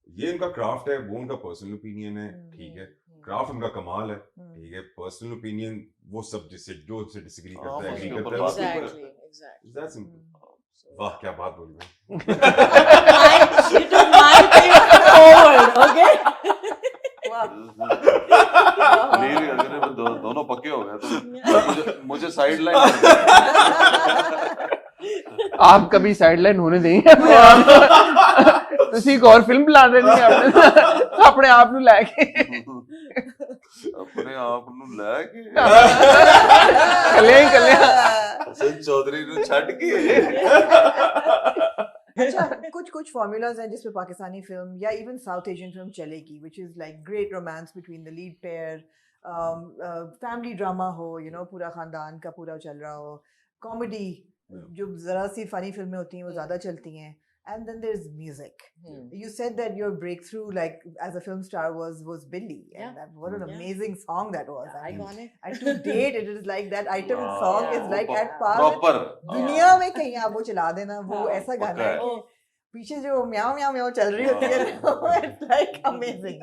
ये उनका क्राफ्ट है, वो उनका पर्सनल ओपिनियन है, ठीक है, क्राफ्ट उनका कमाल है, ठीक है, पर्सनल ओपिनियन वो सब जिससे जो उससे डिसएग्री हाँ, करता है, उसके एग्री ऊपर करता है, बात उसके ऊपर- Exactly, exactly. It's that simple. वाह क्या बात बोली मैं। You took my thing forward, okay? नहीं अगर दोनों पक्के हो गए तो मुझे साइड लाइन आप कभी साइडलाइन होने देंगे अपने आप ਤੁਸੀਂ ਇੱਕ ਹੋਰ ਫਿਲਮ ਬਣਾ ਰਹੇ ਨੇ ਆਪਣੇ ਆਪ ਨੂੰ ਲੈ ਕੇ अपने आप ਨੂੰ ਲੈ ਕੇ ਕੱਲੇ हसन चौधरी ਨੂੰ ਛੱਡ ਕੇ अच्छा कुछ formulas हैं जिसपे पाकिस्तानी फिल्म या इवन साउथ एशियन फिल्म चलेगी, which is like great romance between the lead pair, family drama हो, you know, पूरा खानदान का पूरा चल रहा हो, कॉमेडी जो जरा सी फनी फिल्में होती हैं वो ज्यादा चलती हैं, and then there's music. You said that your breakthrough like as a film star was Billy, and Yeah. that what an Yeah. amazing song that was. I mean, Iconic. and to date it is like that item Yeah. song is Yeah. like at par with proper दुनिया में कहीं आप वो चला देना, वो हाँ, ऐसा गाना पक्का है है। कि पीछे जो म्याओ म्याओ म्याओ चल रही होती है, it's like amazing.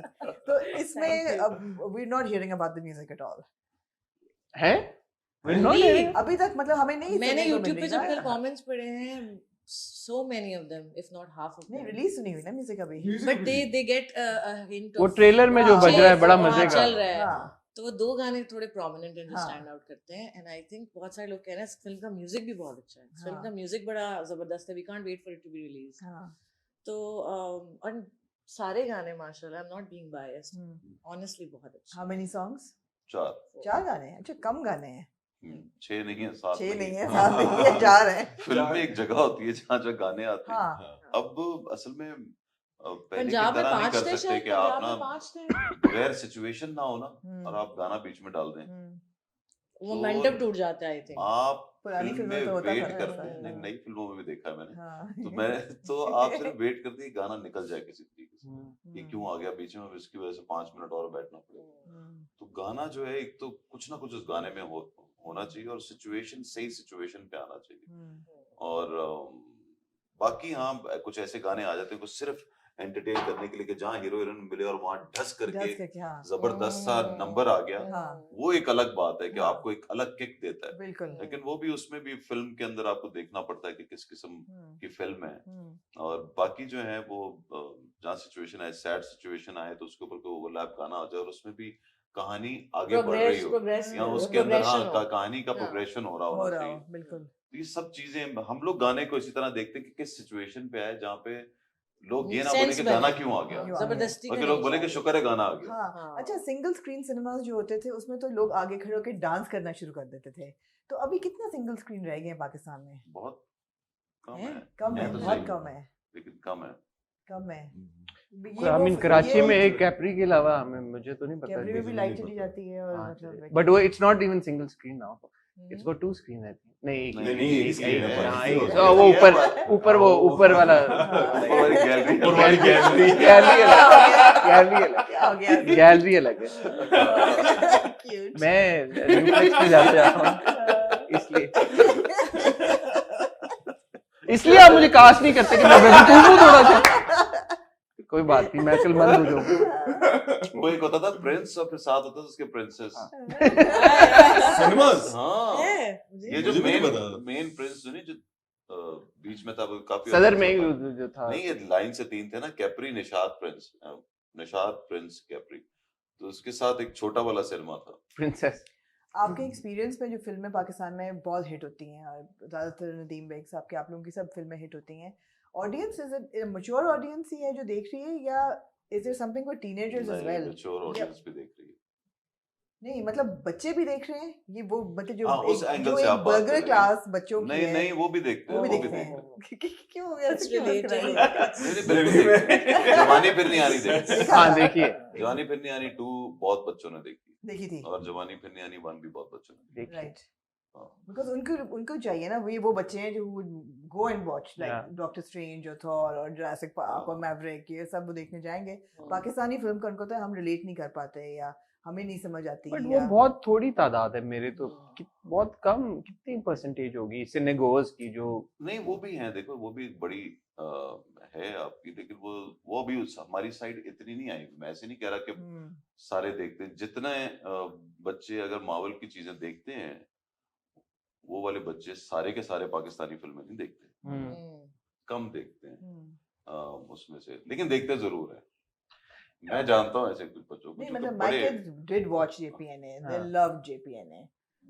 तो इसमें Thank you. अब we're not hearing about the music at all. है We're not Really? hearing- अभी तक मतलब हमें नहीं मैंने सुनने को YouTube मिल पे रही जब ना। कल कमेंट्स पढ़े हैं, so many of them, if not half of नहीं them. रिलीज नहीं हुई ना म्यूजिक अभी। Music But video. they get a hint वो of ट्रेलर में जो हाँ, बज रहा है बड़ा हाँ, मजे का चल रहा है। हाँ, तो वो दो गाने थोड़े प्रोमिनेंट एंड हाँ। स्टैंड आउट करते हैं, एंड आई थिंक बहुत सारे लोग कह रहे हैं इस फिल्म का म्यूजिक भी बहुत अच्छा है, फिल्म हाँ। का म्यूजिक बड़ा जबरदस्त है, we can't wait for it to be release. हाँ, तो और सारे गाने माशाल्लाह, I am not being biased, honestly बहुत अच्छे। how many songs? 4 गाने हैं, अच्छा कम गाने हैं, 6 नहीं है 7 6 नहीं है, 7 नहीं है, 4 हैं। फिल्म में एक जगह होती है जहाँ गाने आते हैं। हाँ, अब असल में पहले की पंजाब में तरह नहीं 5 कर थे सकते शायद, कि आप पंजाब ना में 5 थे। बगैर सिचुएशन ना हो ना हम्म, और आप गाना बीच में डाल दें, हम्म, मोमेंटम टूट जाता है आई थिंक। आप पुरानी फिल्म फिल्मों में में तो होता वेट था ना करते ऐसा, हैं, हाँ। नई फिल्मों में भी देखा है मैंने, हाँ। तो मैं तो आप सिर्फ वेट करते हैं कि गाना निकल जाए किसी तरीके से, ये क्यों आ गया बीच में, अब इसकी वजह से 5 मिनट और बैठना पड़ेगा। तो गाना जो है, एक तो कुछ ना कुछ उस गाने में होना चाहिए, और सिचुएशन सही सिचुएशन पे आना चाहिए। और बाकी हाँ, कुछ ऐसे गाने आ जाते हैं कुछ सिर्फ एंटरटेन करने के लिए, कि जहाँ हीरो हीरोइन मिले और वहां ढस करके हाँ। जबरदस्त सा नंबर आ गया, हाँ। वो एक अलग बात है कि हाँ। आपको एक अलग किक देता है। बिल्कुल। लेकिन वो भी, उसमें भी फिल्म के अंदर आपको देखना पड़ता है कि किस किस्म की फिल्म है। और बाकी जो है वो जहाँ सिचुएशन है, सैड सिचुएशन आए तो उसके ऊपर कोई ओवरलैप गाना आ जाए, और उसमें भी कहानी आगे बढ़ रही हो, या उसके अंदर हाँ कहानी का प्रोग्रेशन हो रहा होना चाहिए। बिल्कुल। ये सब चीजें हम लोग गाने को इसी तरह देखते हैं कि किस सिचुएशन पे आए, जहाँ पे लोग ये ना बोले कि गाना क्यों आ गया, जबरदस्ती बल्कि लोग बोले कि शुक्र है गाना आ गया। हाँ। अच्छा, सिंगल स्क्रीन सिनेमास जो होते थे उसमें तो लोग आगे खड़े होकर डांस करना शुरू कर देते थे, तो अभी कितना सिंगल स्क्रीन रह गए हैं पाकिस्तान में? बहुत कम है, कम है, तो बहुत सही, कम है, लेकिन कम है। कम है। आई मीन कराची में एक कैपरी के अलावा मुझे तो नहीं पता, कैपरी में भी लाइट चली जाती है, और मतलब बट वो it's not even single screen now, it's got 2 screen I think. नहीं एक screen है, हाँ, एक एक- वो ऊपर वो ऊपर वाला गैलरी गैलरी अलग है। Cute. मैं ड्यूप्लेक्स में जाते आता हूँ, इसलिए आप मुझे कास्ट नहीं करते कि मैं बेवकूफ हूँ थोड़ा सा। कोई बात नहीं, मैं अक्लमंद हो जाऊंगा। वो एक होता था प्रिंस, और फिर साथ होता था उसके प्रिंसेस। सिनेमास हाँ, ये जो मुझे भी नहीं मेन पता। मेन प्रिंस जो नहीं, जो बीच में था, वो काफी सदर में अच्छा ही जो था, नहीं, ये लाइन से 3 थे ना, कैप्री, निशात, प्रिंस, निशात, प्रिंस, कैप्री, तो उसके साथ एक छोटा वाला सिनेमा था प्रिंसेस। आपके एक्सपीरियंस में जो फिल्में पाकिस्तान में बहुत हिट होती हैं, और ज़्यादातर नदीम बेग साहब के, आप लोगों की सब फिल्में हिट होती हैं, audience is it mature audience ही है जो देख रही है, या is there something for teenagers as well? Mature audience भी देख रही है। नहीं, मतलब बच्चे भी देख रहे हैं, ये वो बच्चे जो हाँ, उस एंगल जो से एक आप बात कर बर्गर रहे हैं। क्लास बच्चों की नहीं है, नहीं, वो भी देखते हैं, वो भी वो देखते भी हैं। देखते हैं। क्यों हो गया, It's क्यों हंस रहे हैं? related. नहीं, नहीं, बिल्कुल देखते। जवानी फिर नहीं आनी देखी, हाँ देखिए, जवानी फिर नहीं आनी 2 बहुत बच्चों ने देखी, देखी थी, और जवानी फिर नहीं आनी 1 भी बहुत बच्चों ने देखी। राइट, हाँ। बिकॉज उनको चाहिए ना, वो बच्चे हैं जो go and watch like doctor strange और थॉर और जुरासिक पार्क और मैवरिक, ये सब वो देखने जाएंगे। पाकिस्तानी फिल्म का उनको तो हम रिलेट नहीं कर पाते, या हमें नहीं समझ आती, बट वो बहुत थोड़ी तादाद है मेरे तो, बहुत कम, कितनी परसेंटेज होगी सिनेगोज की जो। नहीं, वो भी हैं, देखो वो भी एक बड़ी है आपकी, लेकिन वो अभी हमारी साइड इतनी नहीं आई। मैं ऐसे नहीं कह रहा कि सारे देखते हैं, जितने बच्चे अगर मार्वल की चीजें देखते हैं, वो वाले बच्चे सारे के सारे पाकिस्तानी फिल्में नहीं देखते, कम देखते हैं उसमें से, लेकिन देखते जरूर है। मैं जानता हूँ ऐसे कुछ बच्चों को नहीं, जो मतलब बड़े my kids did watch JPNA, they love JPNA,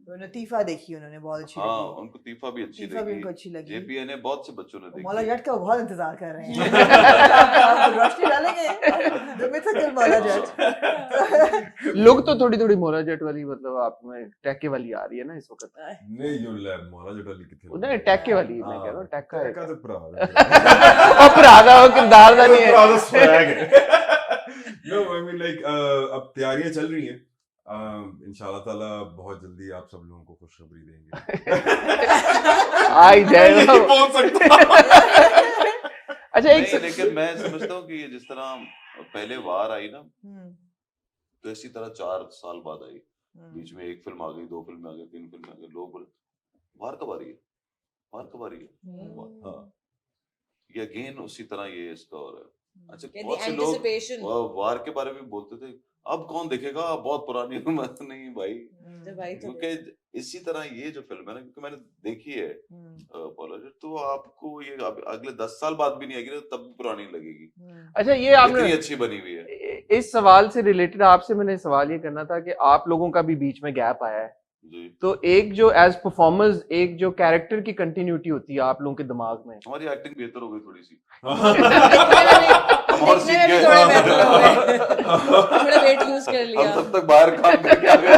उन्होंने तीफा देखी, उन्होंने बहुत अच्छी हाँ, लगी, उनको तीफा भी अच्छी तीफा भी लगी, उनको अच्छी लगी। JPNA बहुत से बच्चों ने मौला देखी। जट का बहुत इंतजार कर रहे हैं। आप रोशनी डालेंगे The Mythical मौला जट। लोग तो थोड़ी थोड़ी मोला जेट वाली, मतलब आप में टैके वाली आ रही है ना इस वक्त, नहीं यो लैब मौला जटाली किथे उधर टैके वाली मैं कह रहा हूँ, टैका है का तो भरा और राधा वो किरदार दा नहीं है। नो आई मीन लाइक अब तैयारियां चल रही हैं, इंशाल्लाह ताला बहुत जल्दी आप सब लोगों को खुशखबरी देंगे। आई जाएगा। बोल सकता अच्छा एक नहीं, लेकिन मैं समझता हूँ कि ये जिस तरह पहले वार आई ना, तो इसी तरह 4 साल बाद आई, बीच में एक फिल्म आ गई, 2 फिल्में आ गई, 3 फिल्में आ गई, लोग बोले वार कब आ रही है, वार कब आ रही है। हाँ, ये अगेन उसी तरह ये इसका हो रहा है। अच्छा, बहुत से लोग वार के बारे में बोलते थे, अब कौन देखेगा, बहुत पुरानी उम्र। नहीं भाई, क्योंकि इसी तरह ये जो फिल्म है ना, क्योंकि मैंने देखी है पॉलोजेट, तो आपको ये अगले 10 साल बाद भी नहीं आएगी, तब पुरानी लगेगी। अच्छा, ये आपने अच्छी बनी हुई है। इस सवाल से रिलेटेड आपसे मैंने सवाल ये करना था कि आप लोगों का भी बीच में गैप आया है, तो एक जो एज परफॉर्मर्स एक जो कैरेक्टर की कंटिन्यूटी होती है आप लोगों के दिमाग में, हमारी एक्टिंग बेहतर हो गई थोड़ी सी, हम और सीख गए, थोड़ा वेट लूज कर लिया, हम तब तक बाहर काम करके आ गए।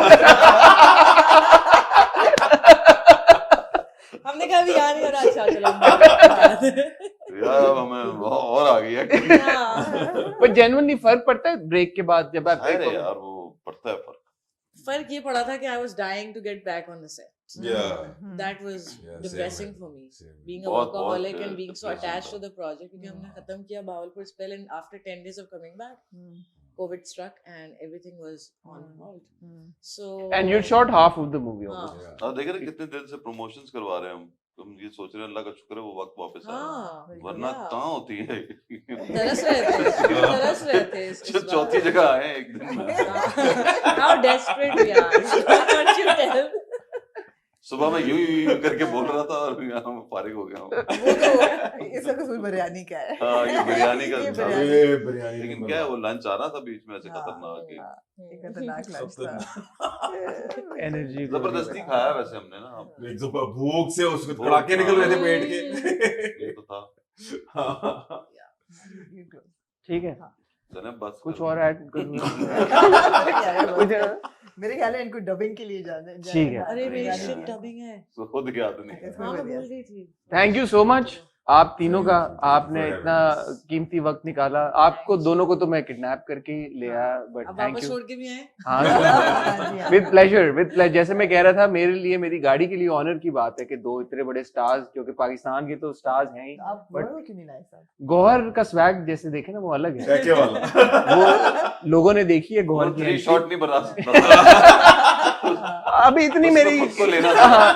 हमने कहा भी यार नहीं हो रहा, अच्छा चलो यार हमें और आ गई है। पर जेन्युइनली फर्क पड़ता है ब्रेक के बाद जब आप अरे यार वो पड़ता है फर्क, फर्क ये पड़ा था कि I was dying to get back on the set. Yeah. That was Yeah, same depressing man. for me. Same man. Being a बहुत- workaholic बहुत, and being so depressing attached था। to the project क्योंकि हमने खत्म किया Bahawalpur spell and after 10 days of coming back, COVID struck and everything was on hold. So And you shot half of the movie. हाँ, obviously. Yeah. देख रहे कितने दिन से प्रमोशंस करवा रहे हैं हम, तुम ये सोच रहे हैं अल्लाह का शुक्र है वो वक्त वापस आ रहा हाँ, है, वरना yeah. कहाँ होती है तरस रहे थे इस चौथी बार। जगह आए हैं एक दिन में। How desperate we are. Can't you tell? सुबह में यूं करके बोल रहा था और यहाँ मैं फारिग हो गया हूँ। वो तो इसका कसूर बिरयानी का है। हाँ, ये बिरयानी का ये था। बिरयानी। बिरयानी लेकिन क्या है वो लंच आ रहा था बीच में ऐसे हाँ, खतरनाक ही। एक खतरनाक लंच था। Energy. जबरदस्ती खाया वैसे हमने ना, एक तो भूख से उसको कड़ाके निकल रहे थे पेट के। ये तो था। ठीक है, जनाब बस कुछ करो। और ऐड करूँगा कुछ मेरे ख्याल है इनको डबिंग के लिए जाने ठीक है। अरे मेरी बिरयानी शिट है। डबिंग है। तो खुद याद नहीं इसमें था। हाँ मैं बढ़िया। भूल गई थी। थैंक यू सो मच आप तीनों का, आपने इतना कीमती वक्त निकाला। आपको दोनों को तो मैं किडनैप करके ही ले आया, बट अब थैंक वापस यू। छोड़ के भी आए। हाँ जी, हाँ। With pleasure. जैसे मैं कह रहा था, मेरे लिए, मेरी गाड़ी के लिए ऑनर की बात है कि दो इतने बड़े स्टार्स, जो कि पाकिस्तान के तो स्टार्स हैं ही, आप बट गौरव क्यों नहीं लाए साहब? गौहर का स्वैग जैसे देखे ना वो अलग है। टैके वाला। वो लोगों ने देखी है गौहर वो की 3 entry। शॉट नहीं बना सकता। अभी इतनी उसको मेरी खुद को लेना था।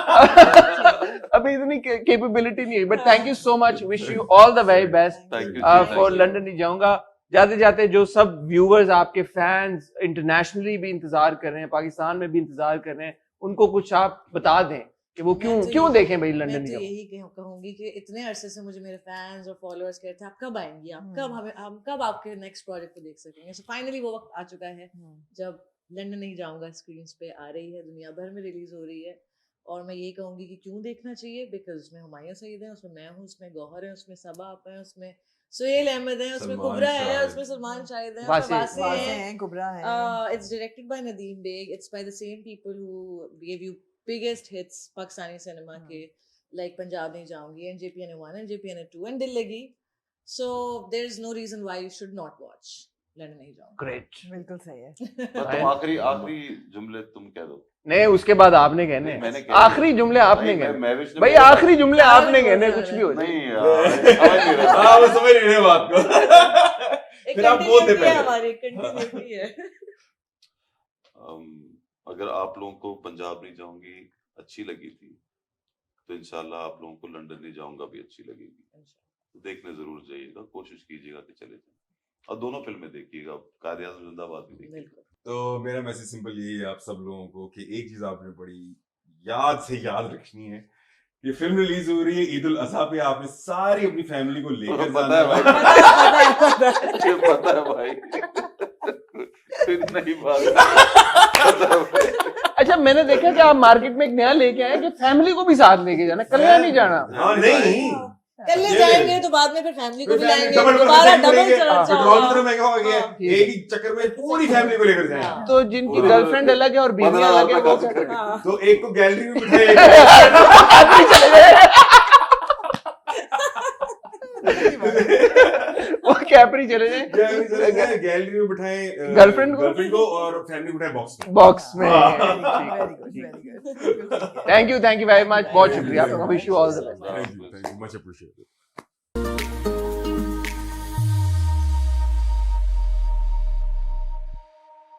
अभी इतनी कैपेबिलिटी नहीं है, but thank you so much, wish you all the very best Thank you, Thank thank for you. London. नहीं जाऊंगा, जाते जाते जो सब व्यूअर्स, आपके फैंस इंटरनेशनली भी इंतजार कर रहे हैं, पाकिस्तान में भी इंतजार कर रहे हैं, उनको कुछ आप बता दें कि वो क्यों मैं तो क्यों यही- देखें भाई मैं लंदन तो नहीं जाऊं। यही कहूंगी कि इतने अरसे से मुझे मेरे फैंस और फॉलोअर्स कह रहे थे आप कब आएंगी, आप हम्म। कब हम कब आपके नेक्स्ट प्रोजेक्ट को देख सकेंगे। सो फाइनली वो वक्त आ चुका है जब लंदन नहीं जाऊंगा स्क्रीन पे आ रही है, दुनिया भर में रिलीज हो रही है। और मैं ये कहूंगी कि क्यों देखना चाहिए, बिकॉज उसमें हुमायूं सईद है, उसमें मैं हूँ, उसमें गौहर है, उसमें सबा आपा है, उसमें सुहेल अहमद है, उसमें सलमान कुबरा है, शाहिद। उसमें सलमान शाहिद है, वासे। उसमें वासे वासे है। हैं, कुबरा हैं। It's directed by Nadeem Beg. It's by the same people who gave you biggest hits Pakistani cinema के, like Punjab नहीं जाऊंगी and JPN 1 and JPN 2 and Dil Lagi. So there is no reason why you should not watch London नहीं जाऊंगी। Great. बिल्कुल सही है। बस तुम आखिरी जुमले तुम कह दो। नहीं, उसके बाद आपने कहने नहीं, मैंने हैं। कह दिया। आखिरी जुमले आपने भाई, कहने मैं विष्णु भाई, को- आखिरी जुमले आपने यार, कहने, यार, कुछ भी हो जाए। नहीं यार, समझ नहीं रहा। हाँ, वो समझ नहीं रहे बात को। एक फिर आप बोल दे continuity है पहले। हमारी continuity है। अगर आप लोगों को पंजाब नहीं जाऊंगी अच्छी लगी थी, तो इंशाल्लाह आप लोगों को लंदन नहीं जाऊंगा भी अच्छी लगेगी। तो देखने जरूर जाइएगा, कोशिश कीजिएगा कि चले जाए, और दोनों फिल्में देखिएगा, कादियाज़ जिंदाबाद भी देखिएगा। बिल्कुल। तो मेरा मैसेज सिंपल यही है आप सब लोगों को कि एक चीज आपने बड़ी याद से याद रखनी है, ये फिल्म रिलीज हो रही है ईद उल अजहा पे, आपने सारी अपनी फैमिली को लेकर पता जाना है भाई, ये पता है भाई, फिर नहीं बात पता है भाई। अच्छा, मैंने देखा कि आप मार्केट में एक नया लेके आए कि फैमिली को भी साथ लेके जाना, कल्ला नहीं जाना। हाँ, नहीं कल ले ये जाएंगे तो बाद में फिर फैमिली को भी लाएंगे, डबल दोबारा डबल पेट्रोल चढ़ा इतना महंगा हो गया है, एक ही चक्कर में पूरी फैमिली को लेकर जाएंगे। हाँ। तो जिनकी पूरा- गर्लफ्रेंड अलग है और बीवी 15,000 अलग है, वो रुपए क्या खर्च हाँ। तो एक को गैलरी में वो कैपरी चले जाए गैलरी में बिठाए गर्लफ्रेंड को और फैमिली बिठाए बॉक्स में। बॉक्स में। Very good, very good. Thank you very much, बहुत शुक्रिया, wish you all the best. Thank you, much appreciated.